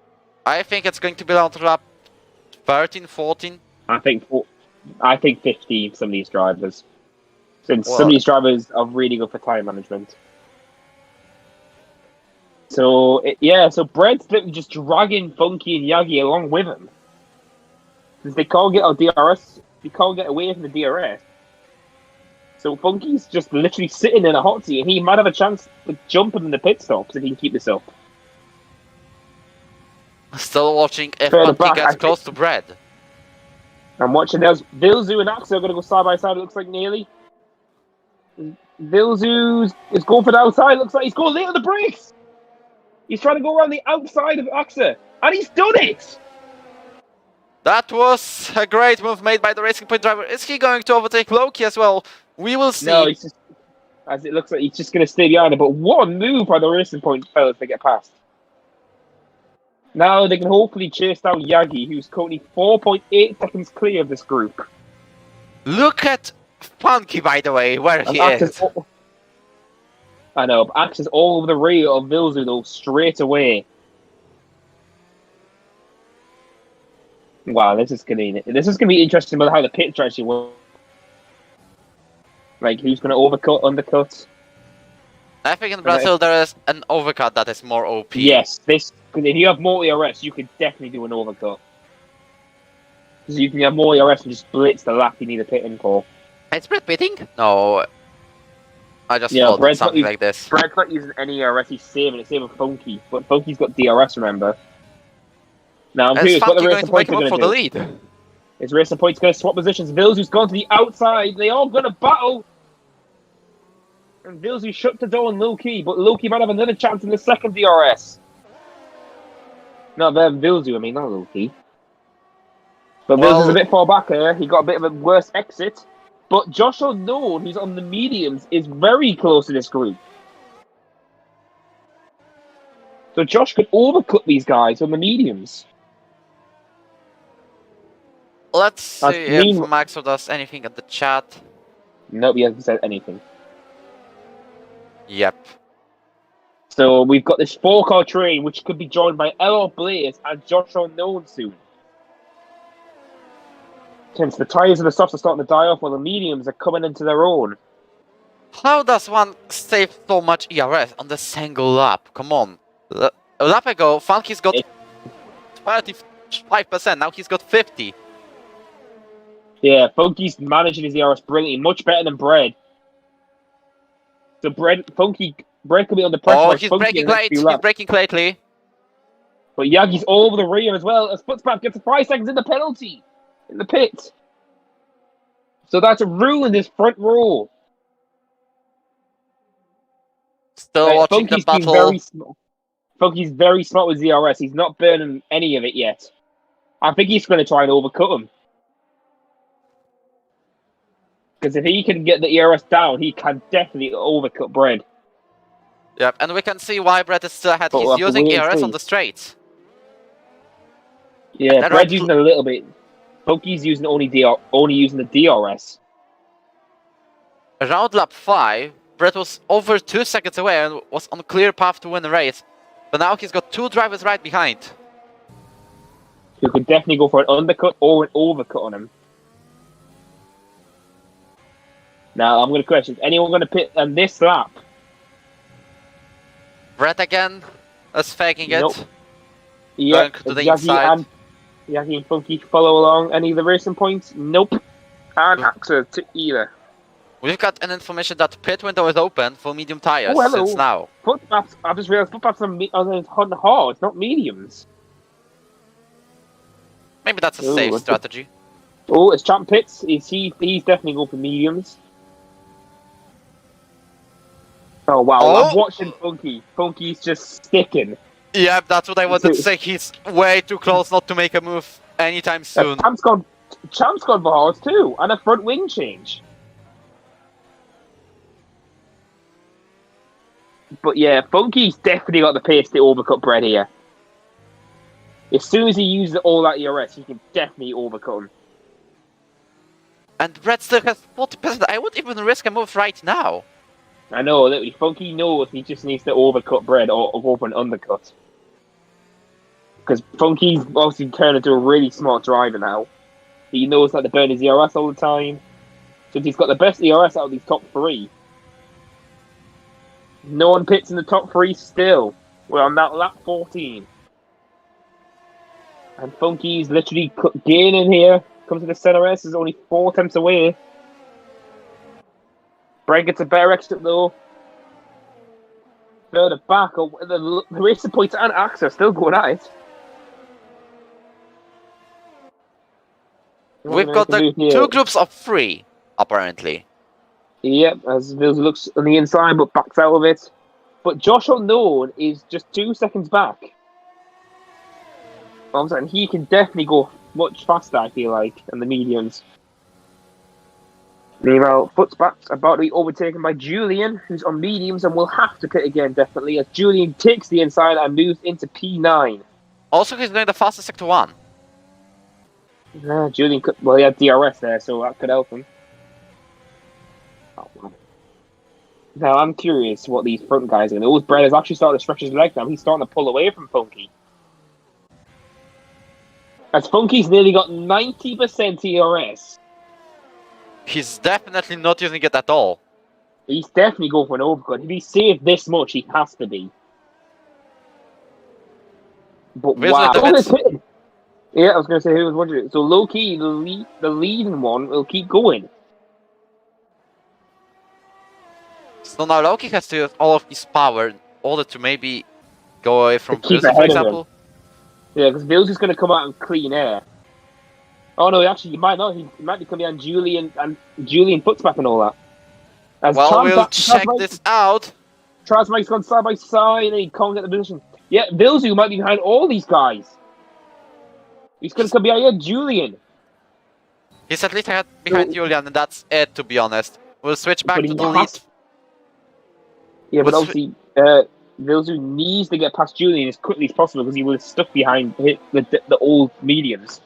I think it's going to be down to lap 13, 14. I think 15, some of these drivers. Since some of these drivers are really good for time management. So, so Bread's just dragging Funky and Yagi along with him. Since they can't get on DRS, they can't get away from the DRS. So Funky's just literally sitting in a hot seat, and he might have a chance to jump in the pit stops if he can keep this up. Still watching if Funky gets close to Bread. I'm watching those. Vilzu and Axel are going to go side by side, it looks like nearly. Vilzu is going for the outside, looks like he's going late on the brakes. He's trying to go around the outside of Axel, and he's done it! That was a great move made by the Racing Point driver. Is he going to overtake Loki as well? We will see. No, as it looks like he's just going to stay behind him. But what a move by the Racing Point fellas to get past. Now they can hopefully chase down Yagi, who's currently 4.8 seconds clear of this group. Look at Funky, by the way, where he is. I know, but Axe is all over the rear of Vilzu, though, straight away. Wow, this is gonna be interesting about how the pit strategy works. Like, who's going to overcut, undercut? I think in Brazil there is an overcut that is more OP. Yes, because if you have more ERS, you could definitely do an overcut. Because you can have more ERS and just blitz the lap you need a pit in for. Is Brett pitting? No. I just Yeah, thought Brett's something like this. Brett's not using any ERS, he's saving it, saving Funky. But Funky's got DRS, remember? Now, I'm Is curious what the Funky Racing going to make Points are him up going for to the do. lead? Is Racing Points going to swap positions? Vilsu's gone to the outside. They all going to battle. And Vilsu shut the door on Low-Key, but Low-Key might have another chance in the second DRS. Not Vilsu, I mean, not Low-Key. But Vilsu's a bit far back here. He got a bit of a worse exit. But Josh Unknown, who's on the mediums, is very close to this group. So Josh could overcut these guys on the mediums. Let's see if Maxo does anything in the chat. Nope, he hasn't said anything. Yep. So we've got this 4-car train, which could be joined by LR Blaze and Josh Unknown soon. Since the tyres of the softs are starting to die off, while the mediums are coming into their own. How does one save so much ERS on the single lap? Come on. A lap ago, Funky's got 35%, now he's got 50%. Yeah, Funky's managing his ERS brilliantly, much better than Bread. So Bread could be under pressure. Oh, he's braking late, he's braking lately. But Yagi's all over the rear as well, as Footspat gets 5 seconds in the penalty. In the pit. So that's a rule in this front row. Still watching the battle. Funky's very smart with ZRS. He's not burning any of it yet. I think he's going to try and overcut him. Because if he can get the ERS down, he can definitely overcut Bread. Yep, and we can see why Bread is still ahead. He's using ERS on the straights. Yeah, Bread's using a little bit. Funky's using only using the DRS. Around lap 5, Brett was over 2 seconds away and was on a clear path to win the race. But now he's got 2 drivers right behind. You could definitely go for an undercut or an overcut on him. Now, I'm going to question, is anyone going to pit on this lap? Brett again is faking it. Yeah, going to the inside. Yagi and Funky follow along. Any of the racing points? Nope. And Axel to either. We've got an information that pit window is open for medium tires since now. Footpaths, I just realised footpaths on hard, not mediums. Maybe that's a safe strategy. Oh, it's Champ Pits. He's definitely going for mediums. Oh, wow. Oh. I'm watching Funky. Funky's just sticking. Yeah, that's what I wanted to say. He's way too close not to make a move anytime soon. Champ's gone for hard too, and a front wing change. But yeah, Funky's definitely got the pace to overcut Bread here. As soon as he uses all that ERS, he can definitely overcut him. And Bread still has 40%. I wouldn't even risk a move right now. I know, literally. Funky knows he just needs to overcut Bread or go for an undercut. Because Funky's obviously turned into a really smart driver now. He knows that to burn his ERS all the time. So he's got the best ERS out of these top 3. No one pits in the top 3 still. We're on that lap 14. And Funky's literally gaining here. Comes to the center S, is only 4 attempts away. Brad gets a better exit though. Further back, the racing points and Axe are still going at it. We've got the 2 groups of 3, apparently. Yep, as Vils looks on the inside but backs out of it. But Josh Unknown is just 2 seconds back. I'm saying he can definitely go much faster, I feel like, in the mediums. Meanwhile, Footspat's about to be overtaken by Julian, who's on mediums and will have to pit again, definitely, as Julian takes the inside and moves into P9. Also, he's doing the fastest sector 1. Julian could, well, he had DRS there, so that could help him. Oh, man. Now, I'm curious what these front guys are going to do. Brett has actually started to stretch his leg now. He's starting to pull away from Funky. As Funky's nearly got 90% ERS. He's definitely not using it at all. He's definitely going for an overcut. If he saved this much, he has to be. But Obviously, wow. the bits- Yeah, I was going to say, who was wondering. So low-key, the leading one will keep going. So now Loki has to use all of his power in order to maybe go away from keep Vilsu, ahead for of him. example. Yeah, because Ville's just going to come out and clean air. Oh no, actually, he might not. He might be coming on Julian Footsmap and all that. As Well, we'll check this out. Transmike's gone side by side and he can't get the position. Yeah, Vilsu might be behind all these guys. He's going to come behind Julian. He's at least ahead behind Julian, and that's it, to be honest. We'll switch back But to he the lead. Yeah, but We'll obviously, Vilsu needs to get past Julian as quickly as possible because he was stuck behind the old mediums.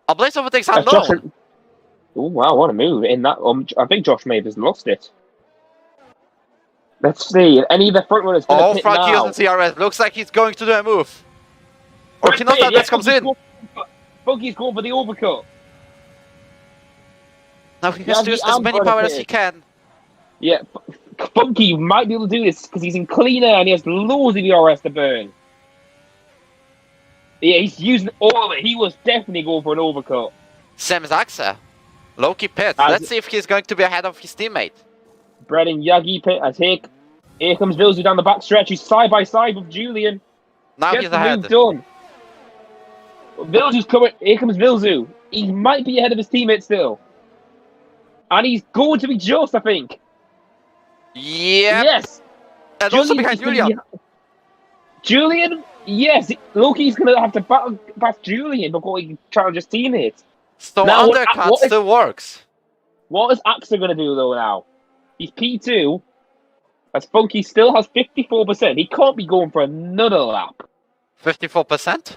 Ablaze overtakes unknown. Oh wow, what a move! In that, I think Josh may have just lost it. Let's see. Any of the front runners going to pit Frankie now? using CRS. Looks like he's going to do a move. Or he knows that this comes in. Funky's going for the overcut. Now he has to use as many power as he can. Yeah, Funky might be able to do this because he's in clean air and he has loads of ERS to burn. Yeah, he's using all of it. He was definitely going for an overcut. Same as Axa. Loki pits. Let's see if he's going to be ahead of his teammate. Brett and Yagi pit. Here comes Vilsu down the back stretch. He's side by side with Julian. Now he's ahead. Done. Vilsu's coming. Here comes Vilsu. He might be ahead of his teammate still. And he's going to be just, I think. Yep. Yes. And also behind Julian. Julian? Yes. Loki's going to have to battle past Julian before he can challenge his teammates. So now, undercut still works. What is Axa going to do, though, now? He's P2. As Funky still has 54%. He can't be going for another lap. 54%?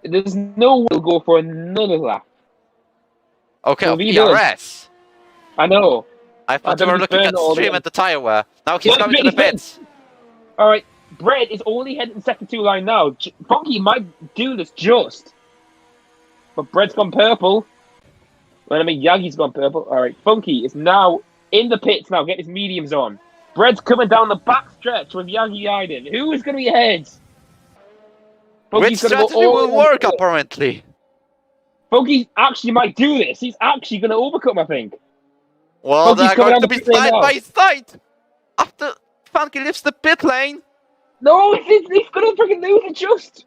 There's no way he'll go for another lap. Okay, So of he ERS. I know. I thought you were looking at stream at the tire wear. Now he's coming to the pits. Alright, Brett is only heading second 2 line now. Funky might do this just. But Brett's gone purple. Well, I mean, Yagi's gone purple. Alright, Funky is now in the pits now. Get his mediums on. Brett's coming down the back stretch with Yagi Iden. Who is going to be ahead? Which strategy will work, apparently? Funky actually might do this. He's actually going to overcut him, I think. Well, they're going to be side by side. After Funky leaves the pit lane. No, he's going to freaking lose it just.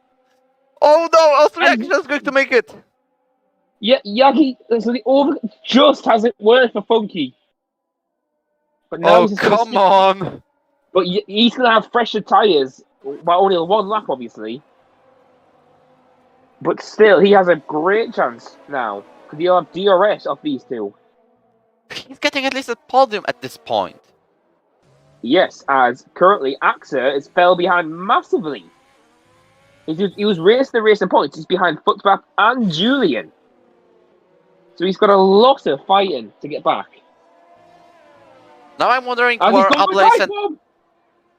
Oh no, Austria is going to make it. Yeah, Yagi, so the overcut just hasn't worked for Funky. But now come on. But he's going to have fresher tyres, but only one lap, obviously. But still, he has a great chance now. Because he'll have DRS off these two. He's getting at least a podium at this point. Yes, as currently Axa is fell behind massively. He was racing points. He's behind Footbap and Julian. So he's got a lot of fighting to get back. Now I'm wondering where Ablaze and...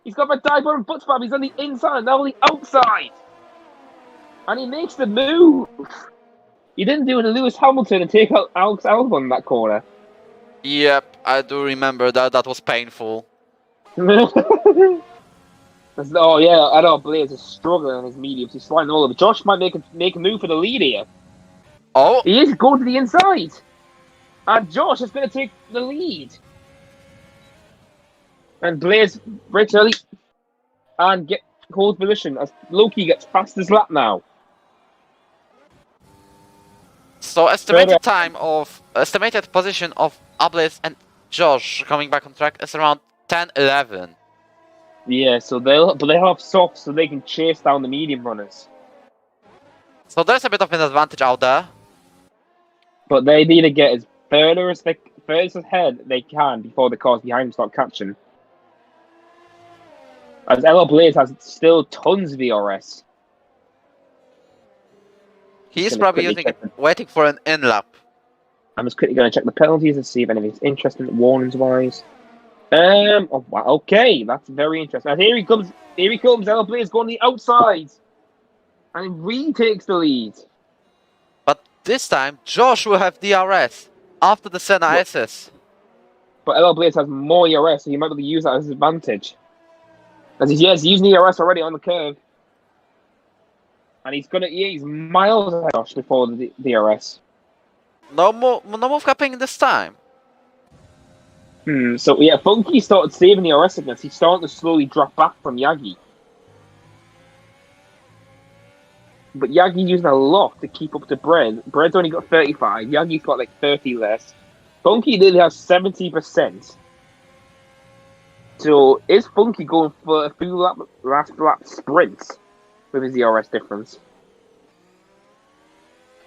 He's got my dive bomb and Footbap. He's on the inside, now on the outside. And he makes the move. He didn't do it to Lewis Hamilton and take out Alex Albon in that corner. Yep, I do remember that. That was painful. Oh yeah, I know Blaze is struggling on his mediums. He's sliding all over. Josh might make a move for the lead here. Oh, he is going to the inside, and Josh is going to take the lead. And Blaze breaks early and holds position as Loki gets past his lap now. So estimated position of Ablaze and Josh coming back on track is around 10-11. Yeah, so they'll have softs so they can chase down the medium runners. So there's a bit of an advantage out there. But they need to get as furthest ahead they can before the cars behind them start catching. As Ella Blaze has still tons of DRS. He's probably waiting for an in-lap. I'm just quickly going to check the penalties and see if anything's interesting warnings-wise. Oh, wow, okay, that's very interesting. And here he comes, Ella Blaze going the outside. And retakes the lead. But this time, Josh will have DRS. after the Senna SS. But LL Blades has more ERS, so he might be able to use that as his advantage. As he's using ERS already on the curve. And he's miles ahead of Josh before the DRS. No move happening this time. So yeah, Funky started saving the RS against. He's starting to slowly drop back from Yagi. But Yagi using a lot to keep up to Bread. Bread's only got 35. Yagi's got like 30 less. Funky nearly has 70%. So is Funky going for a few last lap sprints with his DRS difference?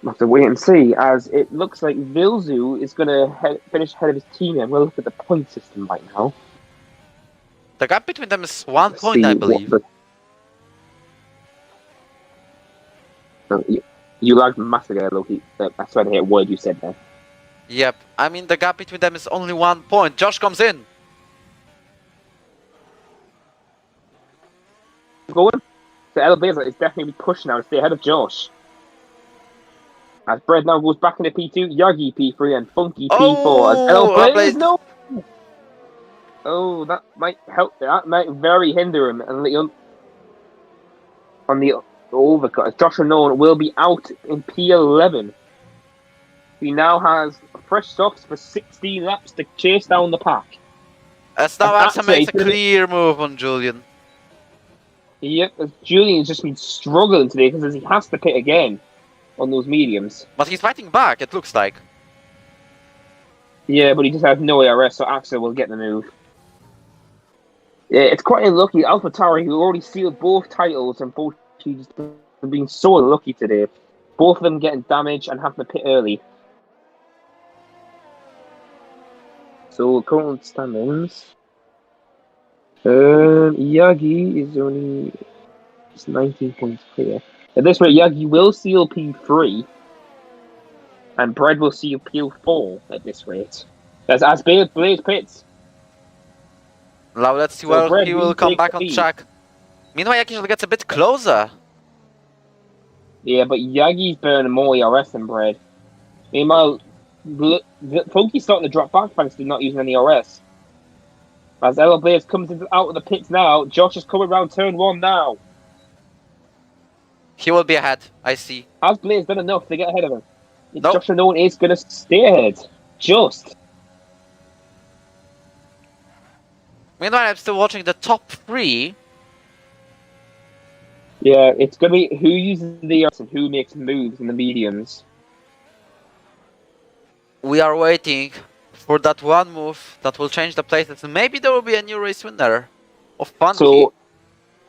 We'll have to wait and see, as it looks like Vilzu is going to finish ahead of his team. And we'll look at the point system right now. The gap between them is 1 point, I believe. You lagged massively there, Loki. I swear to hear a word you said there. Yep, I mean the gap between them is only 1 point. Josh comes in. Going. So Elevation is definitely pushing now to stay ahead of Josh. As Bread now goes back into P2, Yagi P3 and Funky P4. As Elevation, no! Oh, that might help. That might very hinder him. And on the overcut, as Josh Unknown will be out in P11. He now has fresh softs for 16 laps to chase down the pack. As now Axa makes a clear move on Julian. Yep, Julian's just been struggling today because he has to pit again on those mediums. But he's fighting back, it looks like. Yeah, but he just has no ARS, so Axa will get the move. Yeah, it's quite unlucky. AlphaTauri, who already sealed both titles, and both he's been so unlucky today. Both of them getting damaged and having to pit early. So, current standings. Yagi is only 19 points clear. At this rate, Yagi will seal P3, and Bread will seal P4 at this rate. As Blaze pits. Now let's see where he will come back on track. Meanwhile, Yagi gets a bit closer. Yeah, but Yagi's burning more ERS than Bread. Meanwhile, Funky's starting to drop back thanks to not using any ERS. As Ella Blaze comes out of the pits now, Josh is coming around turn 1 now. He will be ahead, I see. Has Blaze done enough to get ahead of him? Nope. Josh Unknown is going to stay ahead. Just. Meanwhile, I'm still watching the top 3. Yeah, it's going to be who uses the ERS and who makes moves in the mediums. We are waiting for that one move that will change the places. Maybe there will be a new race winner of Funky. So,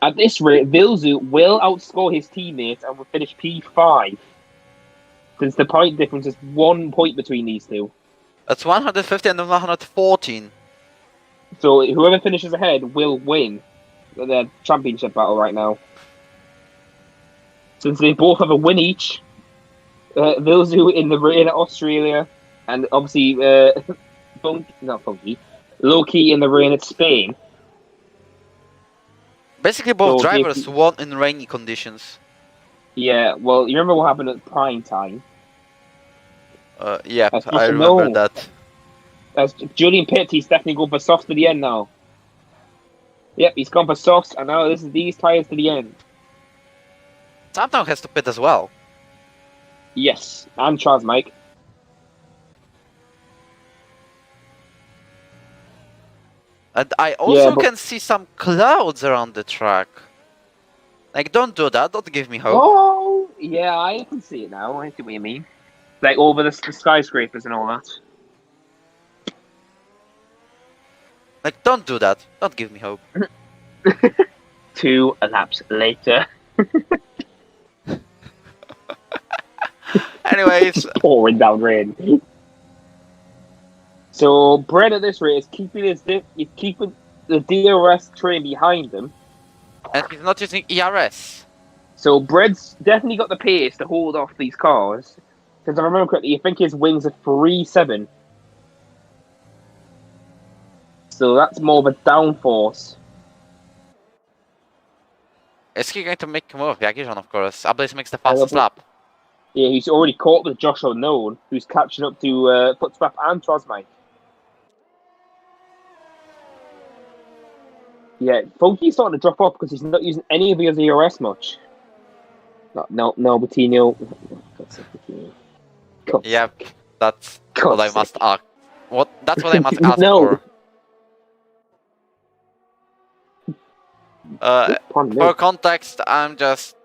at this rate, Vilzu will outscore his teammates and will finish P5. Since the point difference is 1 point between these two. That's 150 and 114. So, whoever finishes ahead will win the championship battle right now. Since they both have a win each, Vilzu in the rain at Australia, and obviously Loki in the rain at Spain. Basically, both drivers won in rainy conditions. Yeah, well, you remember what happened at prime time? Yeah, I remember that. As Julian Pitt, he's definitely going for softs to the end now. Yep, he's gone for softs, and now this is these tyres to the end. Samtown has to pit as well. Yes, and Charles Mike. And I also can see some clouds around the track. Like, don't do that, don't give me hope. Oh, yeah, I can see it now. I see what you mean. Like, over the skyscrapers and all that. Like, don't do that. Don't give me hope. 2 laps later. Anyways. Pouring down rain. So, Brett at this rate is keeping the DRS train behind him. And he's not using ERS. So, Brett's definitely got the pace to hold off these cars. Because if I remember correctly, I think his wings are 3.7. So that's more of a downforce. Is he going to make a move? Yagijan, of course. Ablaze makes the fastest lap. Yeah, he's already caught with Josh Unknown, who's catching up to Footswap and Trosmike. Yeah, Funky's starting to drop off because he's not using any of his ERS much. No, Wojtinho. Yep, that's what I must ask. That's what I must ask No. for. For context, I'm just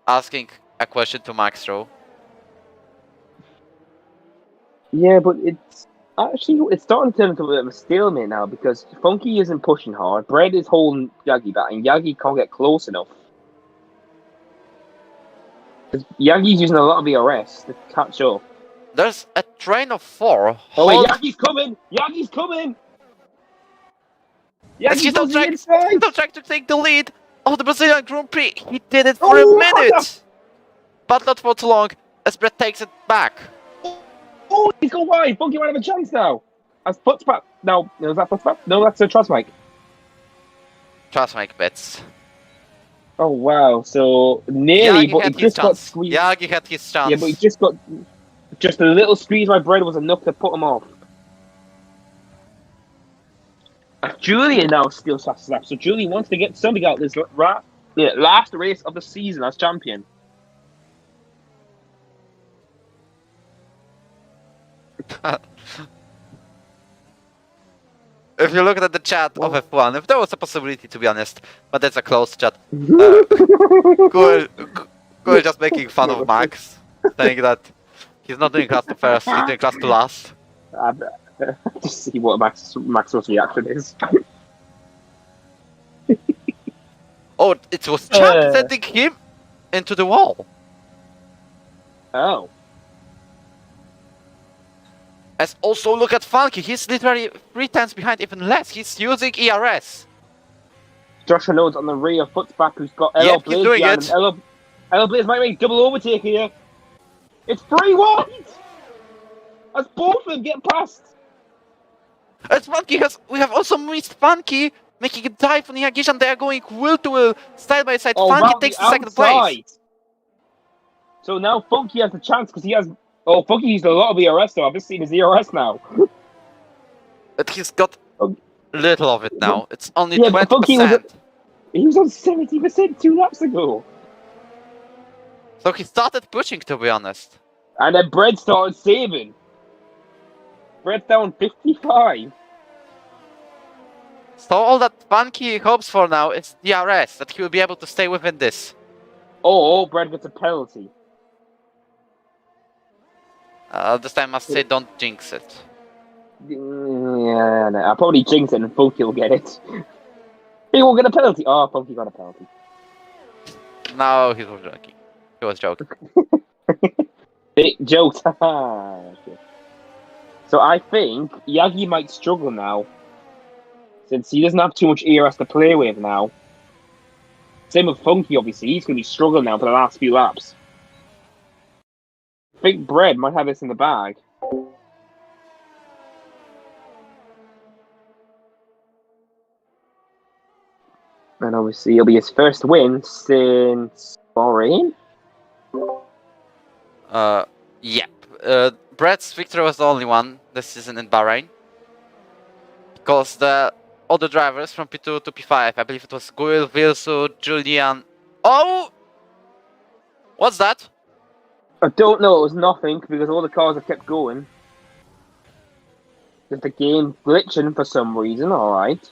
asking a question to Maxro. Yeah, but it's starting to turn into a bit of a stalemate now because Funky isn't pushing hard. Bread is holding Yagi back, and Yagi can't get close enough. Yagi's using a lot of ERS to catch up. There's a train of 4. Oh, wait, Yagi's coming! Yagi's coming! He's on track to take the lead of the Brazilian Grand Prix. He did it for a minute! But not for too long, as Brett takes it back. Oh, he's gone wide! Funky might have a chance now! As Footswap. No, is that Footswap? No, that's a Trosmike. Trosmike bets. Oh, wow. So, nearly, Yagi but had he just got squeezed. Yagi had his chance. Yeah, but he just got... Just a little squeeze by Bread was enough to put him off. Julian now still fast lap, so Julian wants to get something out this last race of the season as champion. If you look at the chat of F1, if there was a possibility, to be honest, but that's a closed chat. Cool just making fun of Max, saying that he's not doing class to first, he's doing class to last. Just see what Maxwell's reaction is. Oh, it was Champ sending him into the wall. Oh. As also look at Funky, he's literally 3 times behind, even less. He's using ERS. Joshua Nodes on the rear Footsback, who's got LL Yep, Blaze he's doing behind it. him. LL Blaze might make double overtake here. It's 3-1! As both of them get past. As Funky we have also missed Funky making a dive on Yagish, and they are going wheel to wheel, side by side. Funky takes the second place. So now Funky has the chance because he has. Oh, Funky used a lot of ERS though. I've just seen his ERS now. But he's got little of it now. It's only 20%. Funky he was on 70% 2 laps ago. So he started pushing, to be honest. And then Bread started saving. Bread's down 55. So all that Funky hopes for now is DRS, that he will be able to stay within this. Oh, Bread gets a penalty. This time I must say, don't jinx it. Yeah, no, I'll probably jinx it and Funky will get it. He won't get a penalty. Oh, Funky got a penalty. No, he was joking. He was joking. Big jokes. So I think Yagi might struggle now, since he doesn't have too much ERS to play with now. Same with Funky, obviously. He's going to be struggling now for the last few laps. I think Bread might have this in the bag. And obviously it'll be his first win since Bahrain. Yep. Brett's victory was the only one this season in Bahrain. Because the other drivers from P2 to P5, I believe it was Guil, Vilsu, Julian. Oh! What's that? I don't know, it was nothing because all the cars have kept going. Just the game glitching for some reason, alright.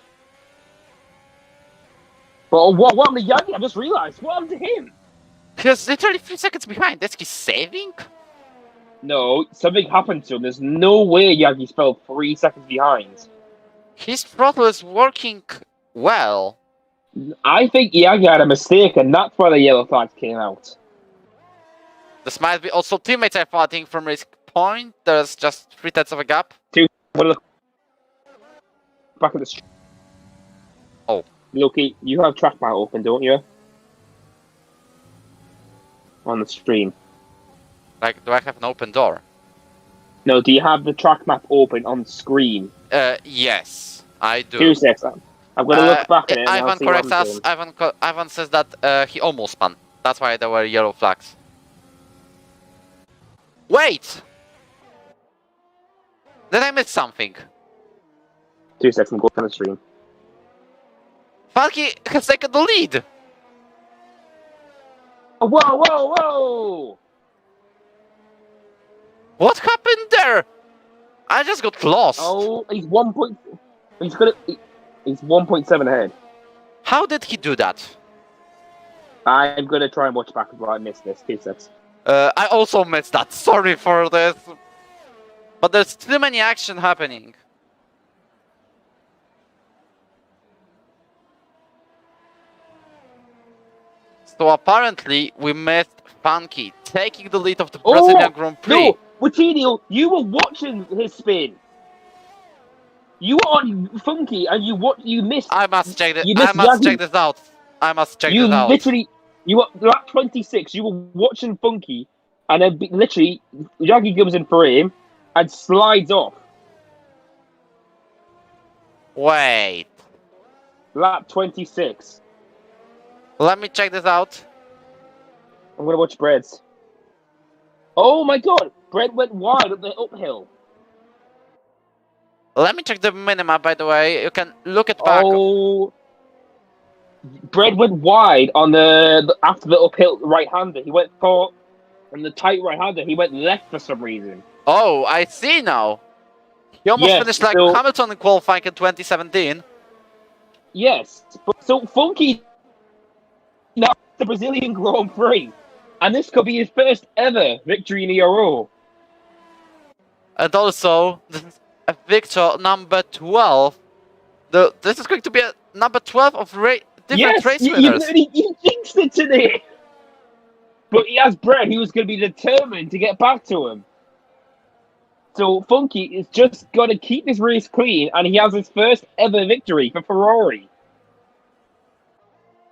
But what happened to Yagi? I just realised. What happened to him? He was literally 3 seconds behind. Is he saving? No, something happened to him. There's no way Yagi fell 3 seconds behind. His throttle is working well. I think Yagi had a mistake, and that's why the yellow flags came out. This might be also teammates are fighting from risk point. There's just 3/10 of a gap. Back at the street. Oh. Loki, you have track map open, don't you? On the stream. Like, do I have an open door? No, do you have the track map open on screen? Yes, I do. 2 seconds. I'm going to look back at it. Ivan corrects us. Ivan says that he almost spun. That's why there were yellow flags. Wait! Did I miss something? 2 seconds, go on the stream. Funky has taken the lead! Oh, whoa, whoa, whoa! What happened there? I just got lost. Oh, he's 1 point. He's 1.7 ahead. How did he do that? I'm gonna try and watch back while I missed this. 2 seconds. I also missed that. Sorry for this. But there's too many action happening. So apparently we missed Funky taking the lead of the Brazilian Grand Prix. No, Wojtinho, you were watching his spin. You were on Funky and you missed. I must check this. You I missed must Yagi. check this out. I must check You this out. literally, you were at 26. You were watching Funky, and then literally Yagi comes in for him and slides off. Wait. Lap 26. Let me check this out. I'm gonna watch Bread's. Oh my god! Bread went wide up the uphill. Let me check the minimap, by the way. You can look at back. Oh, Bread went wide on the after the uphill right-hander. He went for on the tight right-hander. He went left for some reason. Oh, I see now. He almost Yes, finished like so- Hamilton in qualifying in 2017. Yes, but so Funky now the Brazilian Grand Prix, and this could be his first ever victory in ERO. And also, this is a victor number 12. This is going to be a number 12 of different Yes, race you winners. literally you jinxed it today. But he has Bread. He was going to be determined to get back to him. So Funky is just got to keep this race clean, and he has his first ever victory for Ferrari.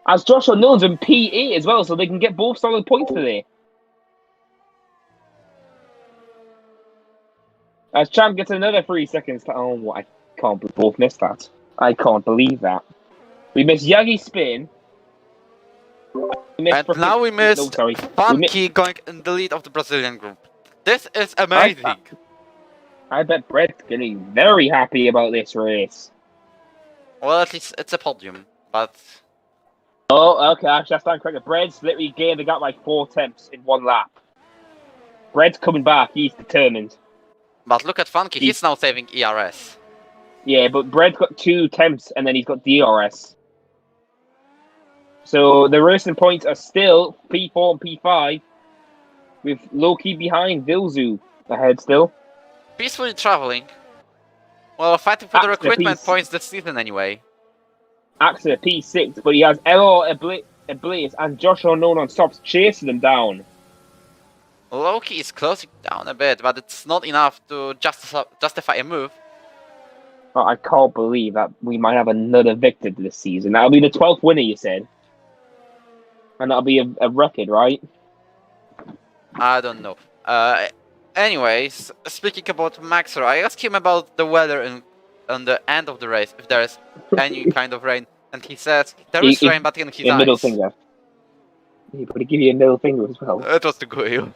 As Joshua Nunn's in P8 as well, so they can get both solid points today. As Champ gets another 3 seconds to... Oh, I can't believe both missed that. I can't believe that. We missed Yagi's spin. And now we missed Funky going in the lead of the Brazilian group. This is amazing. I bet Brett's going to be very happy about this race. Well, at least it's a podium, but... Oh, okay, actually, I stand corrected. Brett's literally gained the gap like 4 attempts in 1 lap. Brett's coming back, he's determined. But look at Funky, he's now saving ERS. Yeah, but Brett's got 2 attempts and then he's got DRS. So the racing points are still P4 and P5, with Loki behind Vilzu ahead still. Peacefully traveling. Well, fighting for the After recruitment P6. points this season anyway. Axel at P6, but he has Elo Ablaze and Josh Unknown on stops chasing them down. Loki is closing down a bit, but it's not enough to justify a move. Oh, I can't believe that we might have another victor this season. That'll be the 12th winner, you said. And that'll be a record, right? I don't know. Anyways, speaking about Maxer, I asked him about the weather on the end of the race, if there is any kind of rain, and he says there is rain, but in his eyes. Middle finger. He probably give you a middle finger as well. It was to go.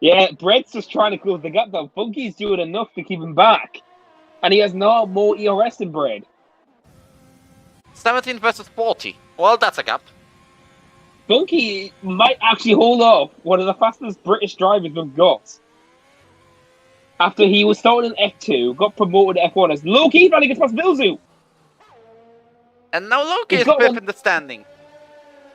Yeah, Brett's just trying to close the gap down. Funky's doing enough to keep him back. And he has no more ERS than Brett. 17 versus 40. Well, that's a gap. Funky might actually hold off one of the fastest British drivers we've got. After he was starting in F2, got promoted to F1 as Loki finally gets past Vilzu. And now Loki He's is got 5th one- in the standing.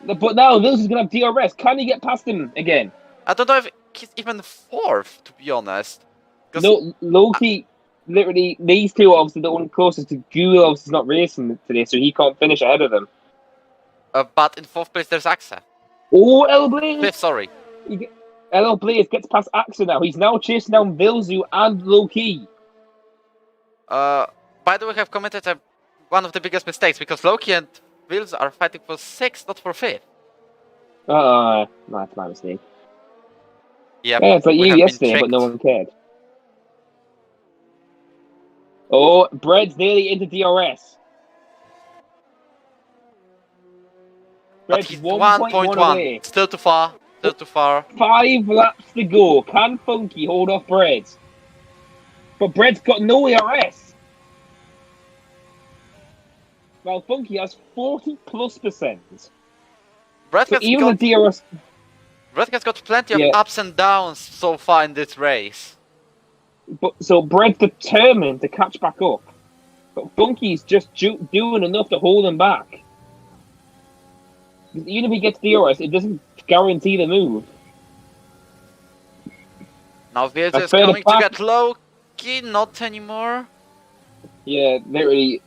But now Vilzu's going to have DRS. Can he get past him again? I don't know if he's even 4th, to be honest. 'Cause No, Loki, literally, these two obviously the one closest to Google obviously is not racing today, so he can't finish ahead of them. but in 4th place there's Axa. Oh, El Blaze! 5th, sorry. El Blaze gets past Axa now. He's now chasing down Vilzu and Loki. By the way, I've committed one of the biggest mistakes, because Loki and Vils are fighting for 6th, not for 5th. That's my mistake. Yep, Yeah, it's like we you have been yesterday, but no tricked. one cared. Oh, Bread's nearly into DRS. But Bread's he's 1.1 1.1, away. still too far. still too far. 5 laps to go. Can Funky hold off Bread? But Bread's got no ERS. Well, Funky has 40+%. Brett So has even got, the DRS... Brett has got plenty of Yeah. ups and downs so far in this race. So Bread's determined to catch back up. But Funky's just doing enough to hold him back. Even if he gets DRS, it doesn't guarantee the move. Now Virtu is further going to back- get Loki, not anymore. Yeah, literally.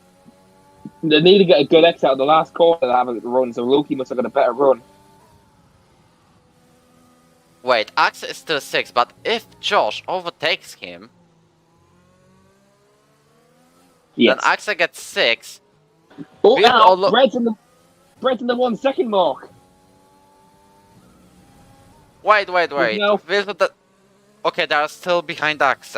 They need to get a good X out of the last corner to have a run, so Loki must have got a better run. Wait, Axe is still 6, but if Josh overtakes him, Yes. then Axe gets 6. Oh, Weird now, all- Bread's in the 1 second mark. Wait. No. Okay, they are still behind Axe.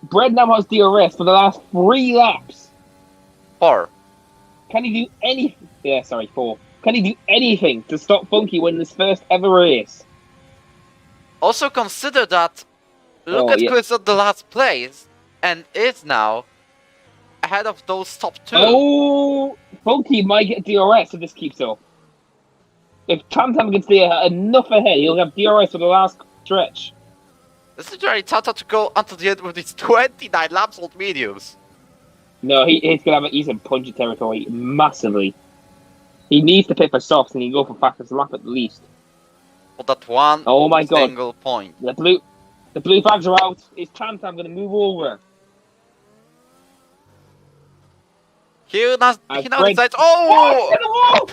Bread now has DRS for the last 3 laps. 4. Can he do anything? Yeah, sorry, 4. Can he do anything to stop Funky winning his first ever race? Also consider that, look at who is at the last place, and is now ahead of those top 2. Oh, Funky might get DRS if this keeps up. If Tam gets enough ahead, he'll have DRS for the last stretch. This is literally Tata to go until the end with these 29 laps old mediums. No, he's in punchy territory massively. He needs to pit for softs and he can go for fastest lap at least. For that one Oh my god. single point. The blue flags are out. Is Tam going to move over? He now Fred- decides, Oh, oh! in the wall!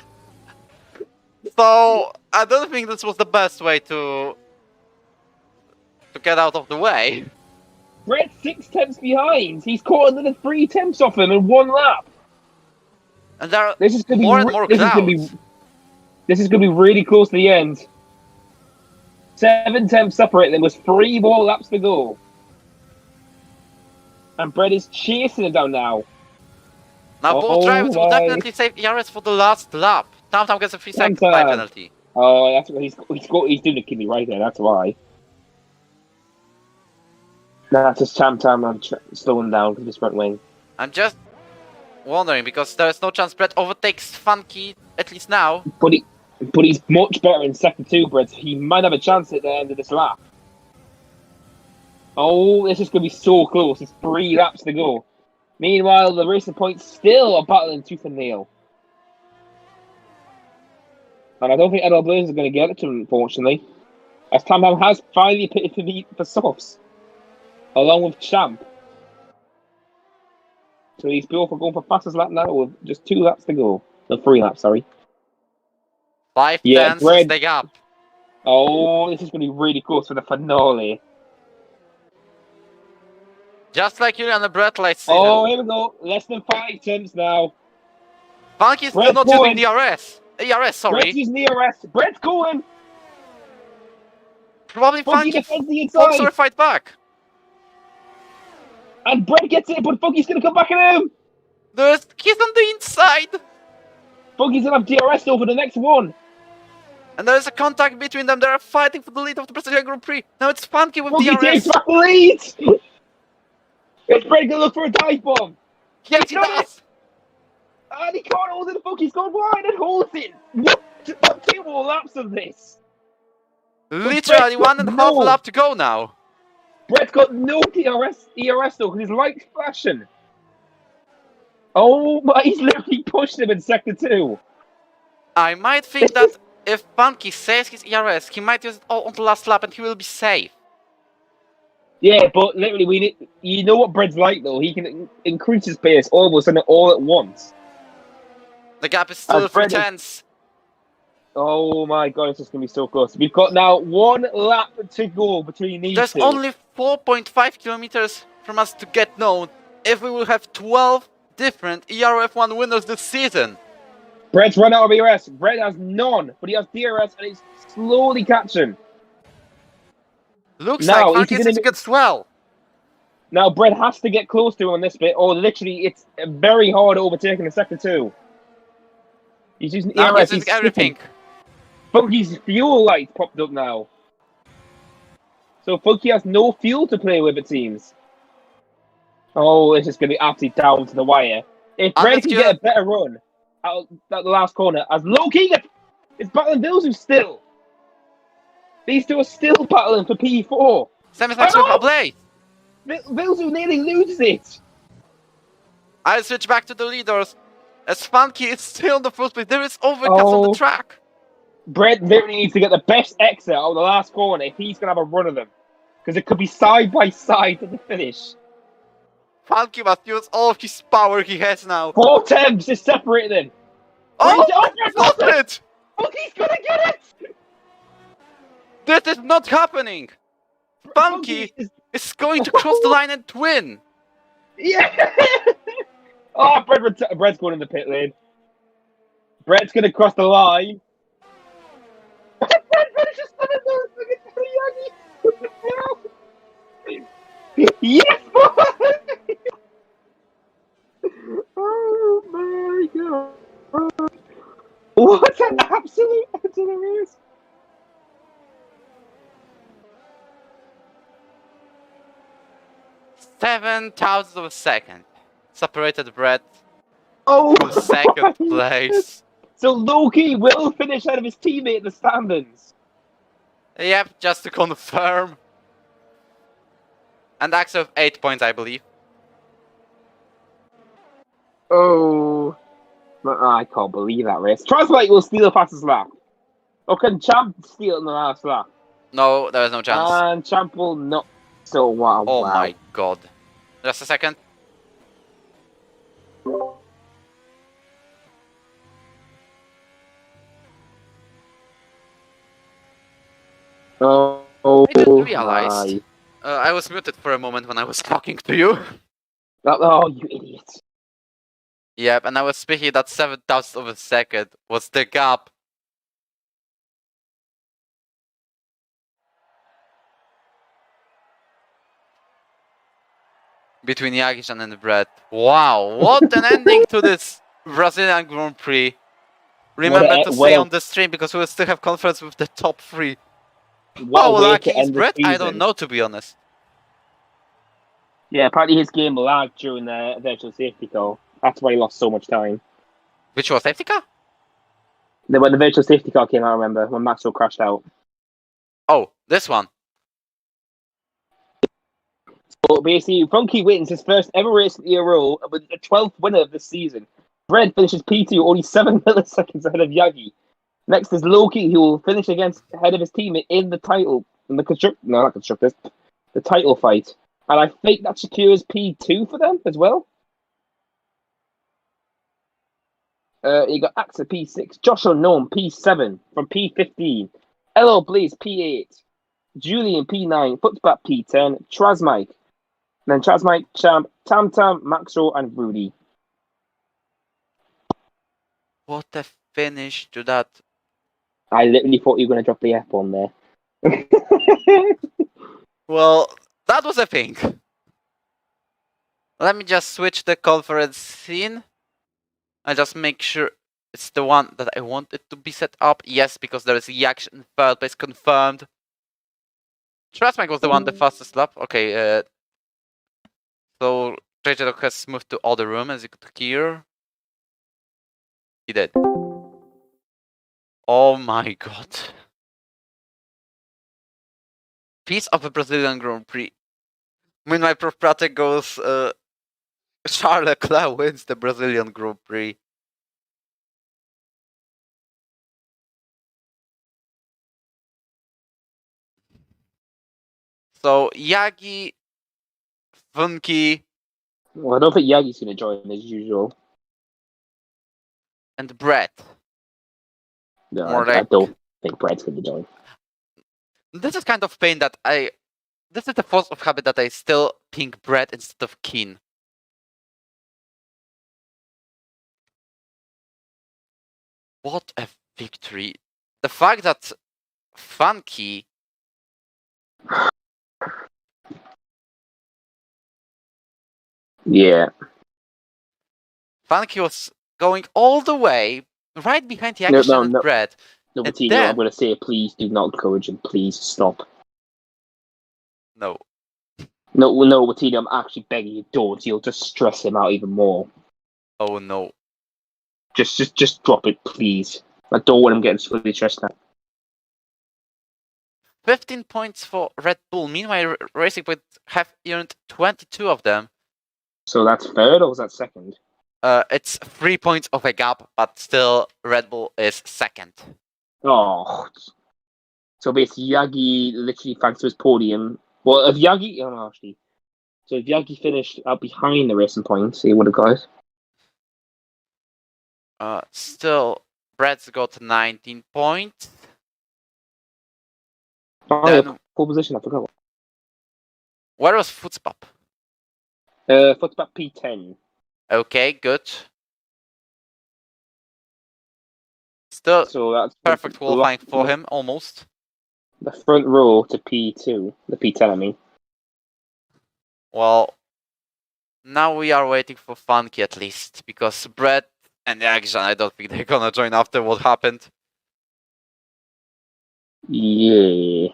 So, I don't think this was the best way to get out of the way. Brett's 6 tenths behind. He's caught another 3 tenths off him in 1 lap. And there are This is going to be more and more clouds. This is going to be really close to the end. 7 tenths separate. There was 3 more laps to go. And Brett is chasing it down now. Now both Oh drivers will my. definitely save ERS for the last lap. Tam gets a 3-second Tam. time penalty. Oh, that's what he's doing the kidney right there. That's why. No, that's just Tam slowing down because of his front wing. I'm just wondering because there is no chance Brett overtakes Funky, at least now. But he's much better in second 2, Brett. He might have a chance at the end of this lap. Oh, this is going to be so close. It's 3 laps to go. Meanwhile, the racing points still are battling tooth and nail. And I don't think Edel Blaze is going to get it to him, unfortunately. As Tam has finally pitted for softs. Along with Champ. So these both are going for fastest lap now with just 2 laps to go. No, 3 laps, sorry. 5 Yeah, tenths Brett- they up. Oh, this is going to be really close for the finale. Just like Julian and Brett, let's see. Oh, here we go. Less than 5 tenths now. Funky is still Brett not going. using DRS. ERS, sorry. Brett's using the arrest. Brett's going. Probably Funky Funky defends the folks inside. will fight back. And Brett gets it, but Funky's going to come back at him. He's on the inside. Funky's going to have DRS over the next one. And there is a contact between them. They are fighting for the lead of the Brazilian Grand Prix. Now it's Funky with Funky takes DRS. back the lead. Is Brett going to look for a dive bomb? Yes, he got does. And he can't hold it. Funky's gone wide and holds it. What? 2 more laps of this. Literally Brett's got 1.5 no- lap to go now. Brett's got no ERS though, because his light's flashing. Oh my, he's literally pushed him in sector 2. I might think that if Funky saves his ERS, he might use it all on the last lap and he will be safe. Yeah, but literally, you know what Brett's like though. He can increase his pace all of a sudden all at once. The gap is still 3 Brett is- tenths. Oh my god, it's just going to be so close. We've got now 1 lap to go between these There's 2. only 4.5 kilometers from us to get known if we will have 12 different ERF1 winners this season. Brett's run out of ERS. Brett has none, but he has DRS and he's slowly catching. Looks Now, like Funky if is he's in a good swell. Now Brett has to get close to him on this bit, or literally it's very hard overtaking in sector 2. He's using Now ERS. he's using everything. Funky's fuel light popped up now. So Funky has no fuel to play with, it seems. Oh, it's just going to be absolutely down to the wire. If Brad can get a better run out at the last corner, as Loki is battling Vilzu still. These two are still battling for P4. Same as next with Oblate. Vilzu nearly loses it. I'll switch back to the leaders. As Funky is still on the first place, there is overcuts on the track. Brett literally needs to get the best exit out of the last corner if he's going to have a run of them. Because it could be side by side to the finish. Funky must use all of his power he has now. 4 attempts is separated. Oh, got it! Funky's going to get it! This is not happening. Funky is going to cross the line and win. Yeah! Oh, Brett's going in the pit lane. Brett's going to cross the line. Yes, boy! Oh my god! What an absolute race! Seven thousandths of a second separated Brett from second place. So Loki will finish ahead of his teammate in the standings. Yep, just to confirm. And Axel with 8 points, I believe. Oh, I can't believe that race. Translate will steal the fastest lap. Or can Champ steal it in the last lap? No, there is no chance. And Champ will not. So wow. Oh my god. Just a second. Oh, I didn't realize. I was muted for a moment when I was talking to you. Oh, you idiot. Yep, and I was speaking that 7,000th of a second was the gap. Between Jagic and Brett. Wow, what an ending to this Brazilian Grand Prix. Remember to stay on the stream because we will still have conference with the top 3. How lucky is Brett? I don't know, to be honest. Yeah, apparently his game lagged during the virtual safety car. That's why he lost so much time. Virtual safety car? When the virtual safety car came out, I remember, when Maxwell crashed out. Oh, this one. So basically, Funky wins his first ever race in a row with the 12th winner of this season. Brett finishes P2 only 7 milliseconds ahead of Yagi. Next is Loki, who will finish ahead of his teammate in the title, the title fight. And I think that secures P2 for them as well. You got Axa P6, Josh Unknown P7 from P15, LO Blaze P8, Julian P9, Footbat P10, Trazmike, then Trazmike, Champ, Tam Tam, Maxo, and Rudy. What a finish to that. I literally thought you were going to drop the F on there. Well, that was a thing. Let me just switch the conference scene. I just make sure it's the one that I want it to be set up. Yes, because there is a Yak in third place confirmed. Trustmike was the one, the fastest lap. Okay, so JJDog has moved to other room, as you could hear. He did. Oh my god. Piece of a Brazilian Grand Prix. When my Prof Pratek goes, Charles Leclerc wins the Brazilian Grand Prix. So, Yagi, Funky... Well, I don't think Yagi's going to join as usual. And Brett. No, I don't think Brett's going to join. This is kind of pain that this is the force of habit that I still ping Brett instead of Keen. What a victory. The fact that Funky... Yeah. Funky was going all the way, right behind Yakish and Brett. No, And Wojtinho, then- I'm going to say, please do not encourage him. Please stop. No. No, Wojtinho, I'm actually begging you, don't. You'll just stress him out even more. Oh no. Just drop it, please. I don't want him getting fully stressed now. 15 points for Red Bull. Meanwhile, Racing Point have earned 22 of them. So that's third, or was that second? It's 3 points of a gap, but still Red Bull is second. Oh. So basically, Yagi literally, thanks to his podium. Well, if Yagi. Oh, no, actually. So if Yagi finished out behind the Racing Points, he would have got it. Still, Brad's got 19 points. Oh, Then- yeah, pole position, I forgot. Where was Footspap? Footback P10. Okay, good. Still So that's perfect the qualifying for him, almost. The front row to P2. The P10, I mean. Well, now we are waiting for Funky at least, because Brett and Action, I don't think they're gonna join after what happened. Yeah.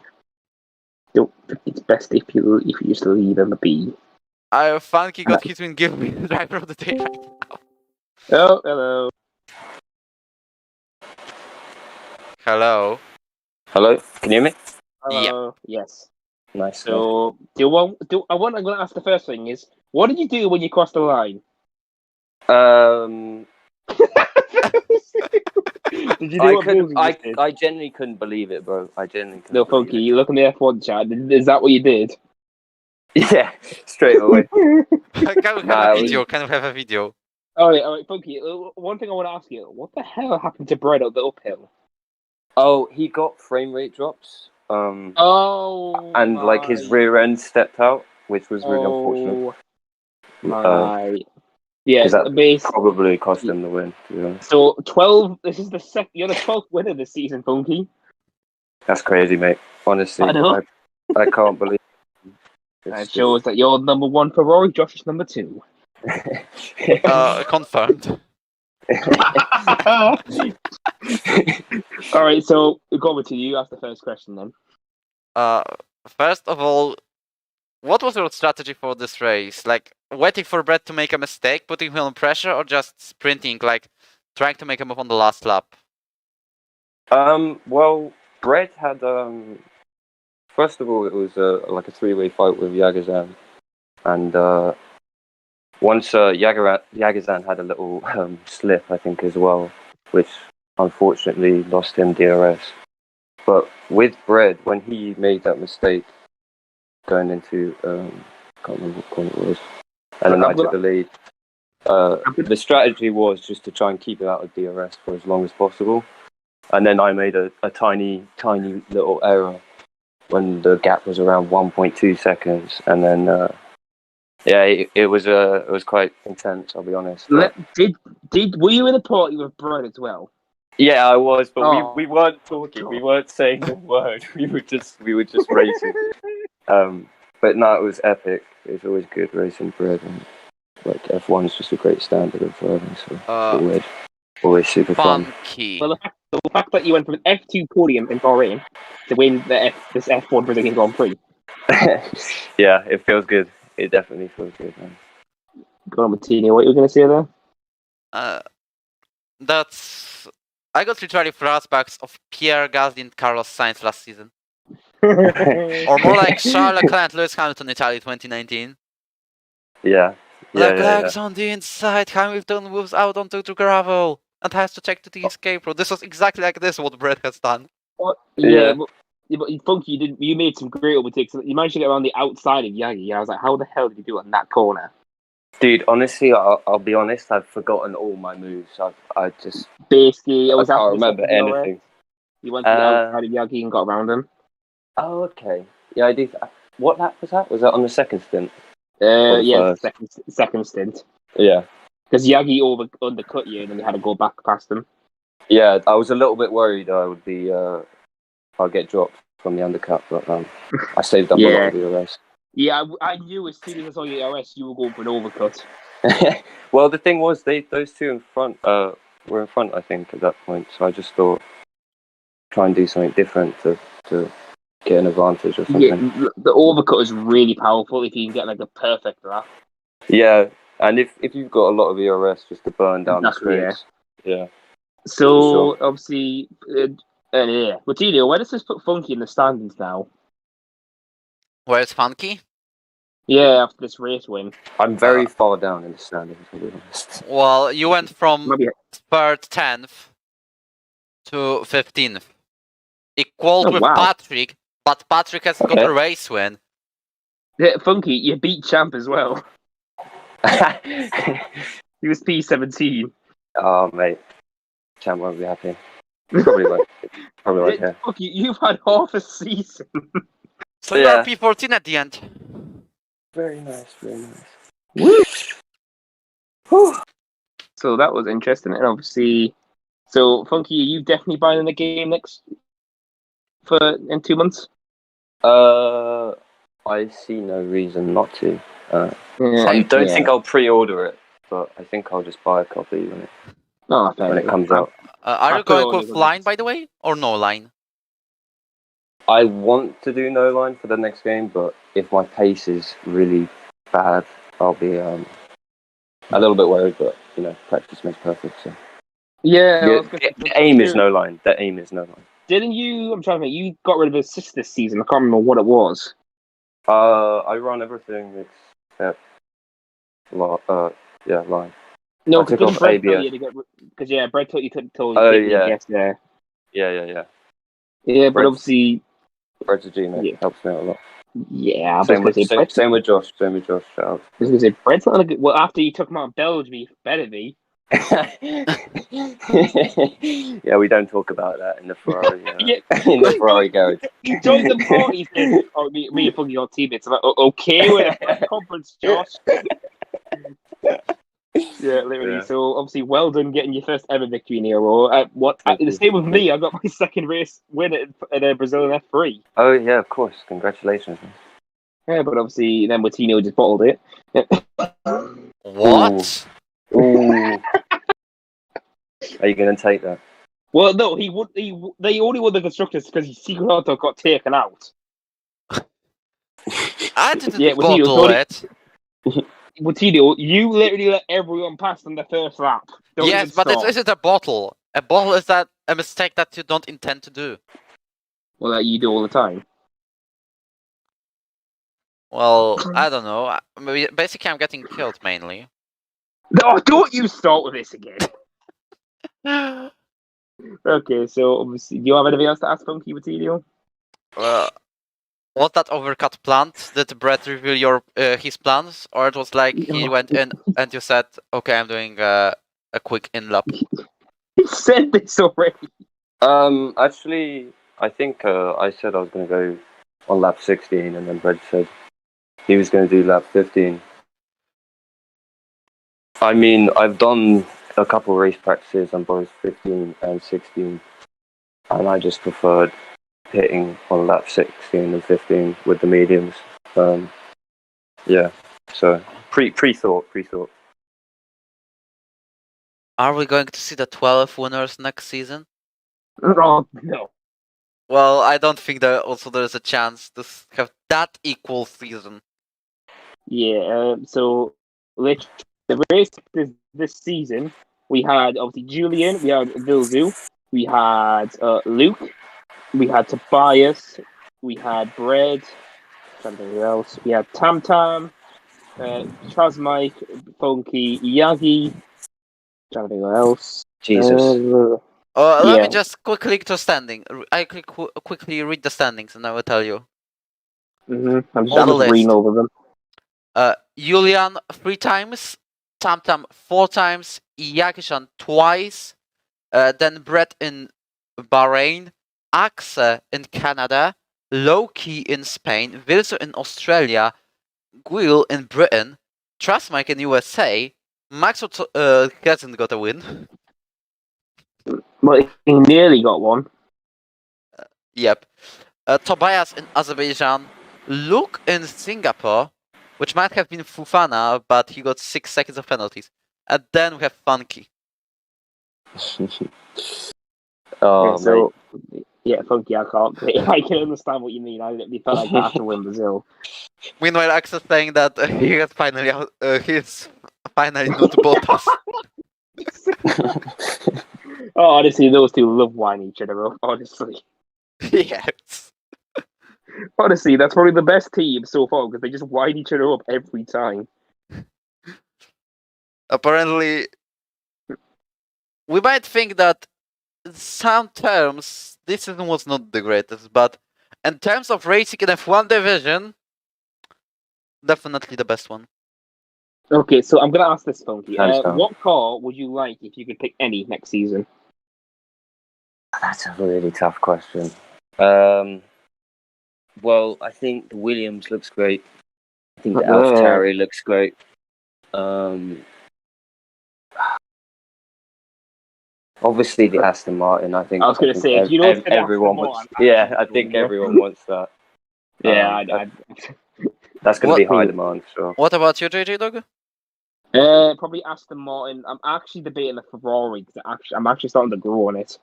Don't think it's best if you just leave him be. Funky got his win, give me the driver of the day right now. Oh, hello. Hello. Hello, can you hear me? Hello. Yes. Nice. So, I'm going to ask the first thing is, what did you do when you crossed the line? Did you do what Boozy just did? I genuinely couldn't believe it, bro. I genuinely couldn't No, believe Funky, you look in the F1 chat. Is that what you did? it. Yeah, straight away. Can we have a video? Can we have a video? All right, Funky. One thing I want to ask you: what the hell happened to Brett up the uphill? Oh, he got frame rate drops. Oh, And like his rear end stepped out, which was really unfortunate. My, yeah, 'Cause that basically. probably cost him the win, to be honest. So 12. This is the second. You're the 12th winner this season, Funky. That's crazy, mate. Honestly, I know. I can't believe it. It shows that you're number one for Rory. Josh is number two. Confirmed. All right, so we'll go over to you. Ask the first question then. First of all, what was your strategy for this race? Like, waiting for Brett to make a mistake, putting him on pressure, or just sprinting, like, trying to make a move on the last lap? Well, Brett had first of all, it was like a three-way fight with Yagazan, and once Yagazan had a little slip, I think, as well, which unfortunately lost him DRS. But with Brett, when he made that mistake going into can't remember what corner it was, and then I took the lead. The strategy was just to try and keep it out of DRS for as long as possible, and then I made a tiny little error when the gap was around 1.2 seconds, and then it was quite intense, I'll be honest. But, Were you in a party with Brett as well? yeah, I was, but Oh. we weren't talking, we weren't saying a word. We were just racing. But no, it was epic. It's always good racing Brett, and like F1 is just a great standard of driving, so always super fun. Funky. Well, the fact that you went from an F2 podium in Bahrain to win this F1 Brazilian Grand Prix. Yeah, it feels good. It definitely feels good, man. Go on, Wojtinho, what you were going to say there? I got literally flashbacks of Pierre Gasly and Carlos Sainz last season. Or more like Charles Leclerc and Lewis Hamilton Italy 2019. Yeah. Leclerc's on the inside, Hamilton moves out onto the gravel and has to check to the escape road. This was exactly like this what Brett has done. Yeah, but Funky, you made some great overtakes. You managed to get around the outside of Yagi. I was like, how the hell did you do it in that corner? Dude, honestly, I'll be honest. I've forgotten all my moves. I just Basically, I can't remember anything. You went to the outside of Yagi and got around him. Oh, okay. Yeah, I did. What lap was that? Was that on the second stint? Yeah, second stint. Yeah. Because Yagi undercut you, and then you had to go back past him. Yeah, I was a little bit worried I would be. I'll get dropped from the undercut, but I saved up a lot of DRS. Yeah, I knew as soon as I saw your DRS, you were going for an overcut. Well, the thing was, those two in front were in front, I think, at that point. So I just thought try and do something different to get an advantage or something. Yeah, the overcut is really powerful if you can get like a perfect lap. Yeah, and if you've got a lot of ERS just to burn down the straights, yeah. So Sure. obviously, Wojtinho, where does this put Funky in the standings now? Where's Funky? Yeah, after this race win. I'm very far down in the standings, to be honest. Well, you went from Maybe. third 10th to 15th. Equal with wow. Patrick, but Patrick has got a race win. Yeah, Funky, you beat Champ as well. He was P17. Oh, mate. Champ won't be happy. Probably won't. Probably won't care. Fuck you, you've had half a season. So you are P14 at the end. Very nice, very nice. Woo! So that was interesting, and obviously, so Funky, are you definitely buying in the game in 2 months? I see no reason not to. I don't think I'll pre-order it, but I think I'll just buy a copy when it comes out. Are you going with line, by the way, or no line? I want to do no line for the next game, but if my pace is really bad, I'll be a little bit worried. But practice makes perfect. So the aim is no line. The aim is no line. Didn't you? I'm trying to think. You got rid of assist this season. I can't remember what it was. I run everything except line. No, I took off Brett ABS. Because Brett told you Yeah. there. Yeah. Yeah, but obviously, Brett's a G, mate. Helps me out a lot. Yeah, same with Josh. Shout out. I was going to say Brett's not a good. Well, after you took him out of Belgium, better be. Yeah, we don't talk about that in the Ferrari. In the Ferrari garage. You joined the party. Me and Funky got teammates. I'm like, okay, with a press conference, Josh. Yeah, literally. Yeah. So obviously, well done getting your first ever victory in Euro. The same with me. I got my second race win at a Brazilian F3. Oh yeah, of course. Congratulations. Yeah, but obviously then Wojtinho just bottled it. What? Ooh. Are you going to take that? Well, no, he would. They only won the constructors because his secret auto got taken out. I didn't bottle it. Wojtinho, you literally let everyone pass on the first lap. Yes, but it isn't a bottle. A bottle is a mistake that you don't intend to do. Well, that you do all the time. Well, I don't know. Basically, I'm getting killed mainly. No, don't you start with this again. Okay, so obviously, do you have anything else to ask Funky Wojtinho? Was that overcut planned? Did Brett reveal his plans, or it was like he went in and you said, "Okay, I'm doing a quick in lap"? He said this already. Actually, I think I said I was going to go on lap 16, and then Brett said he was going to do lap 15. I mean, I've done a couple of race practices on both 15 and 16, and I just preferred hitting on lap 16 and 15 with the mediums. So pre-thought. Are we going to see the 12 winners next season? Oh, no. Well, I don't think there is a chance to have that equal season. Yeah, so the race this season, we had obviously Julian, we had Vilzu, we had Luke, we had Tobias, we had Bread, something else, we had Tam Tam, Trasmike, Funky, Yagi, something else. Jesus. Let me just quickly to standing. I quickly read the standings and I will tell you. I'm just reading over them. Julian 3 times, Tamtam 4 times, Yakishan twice, then Brett in Bahrain, Axe in Canada, Loki in Spain, Vilso in Australia, Guil in Britain, Trustmike in USA, Max hasn't got a win. Well, he nearly got one. Yep. Tobias in Azerbaijan, Luke in Singapore, which might have been Fufana, but he got 6 seconds of penalties. And then we have Funky. Oh, so, Yeah, Funky, I can't. I can understand what you mean. I literally felt like I had to win Brazil. Meanwhile, Axel saying that he's finally not Bottas. Oh, honestly, those two love winding each other up. Honestly, Yes. that's probably the best team so far because they just wind each other up every time. Apparently, we might think that in some terms this season was not the greatest, but in terms of racing in F1 division, definitely the best one. Okay, so I'm gonna ask this, Funky. Hands down. What car would you like if you could pick any next season? That's a really tough question. Well, I think the Williams looks great. I think the AlphaTauri looks great. Obviously the Aston Martin. I think. I was gonna say, if you don't say everyone Aston wants. Martin, Yeah, I think everyone wants that. Yeah, That's going to be What- high demand, sure. What about you, JJDog? probably Aston Martin. I'm actually debating the Ferrari because I'm actually starting to grow on it.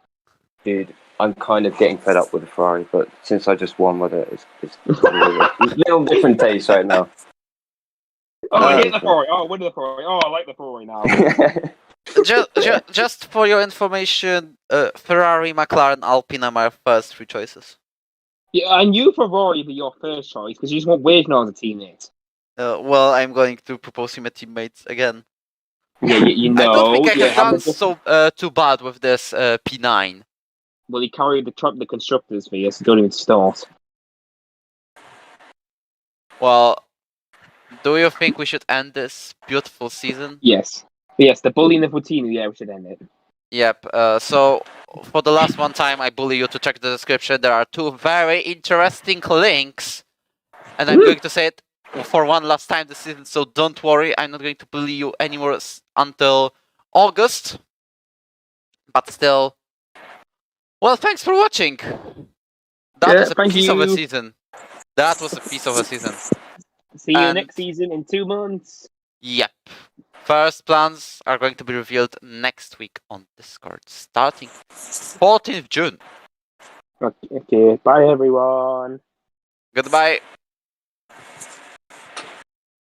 Dude, I'm kind of getting fed up with the Ferrari, but since I just won with it, it's a little different taste right now. Oh, I hate the Ferrari. Oh, win the Ferrari. Oh, I like the Ferrari now. Just for your information, Ferrari, McLaren, Alpine are my first three choices. Yeah, I knew Ferrari would be your first choice because you just want Wojtinho as a teammate. Well, I'm going to propose him a teammate again. Yeah, you know. I don't think I have done but- so too bad with this P9. Well, he carried the constructors for you, so don't even start. Well, do you think we should end this beautiful season? Yes. Yes, the bullying of Wojtinho, yeah, we should end it. Yep. So for the last one time, I bully you to check the description. There are two very interesting links, and I'm going to say it for one last time this season. So don't worry, I'm not going to bully you anymore until August. But still, well, thanks for watching. That was a piece of a season. That was a piece of a season. See you next season in 2 months. Yep. First plans are going to be revealed next week on Discord, starting 14th June. Okay, bye everyone. Goodbye.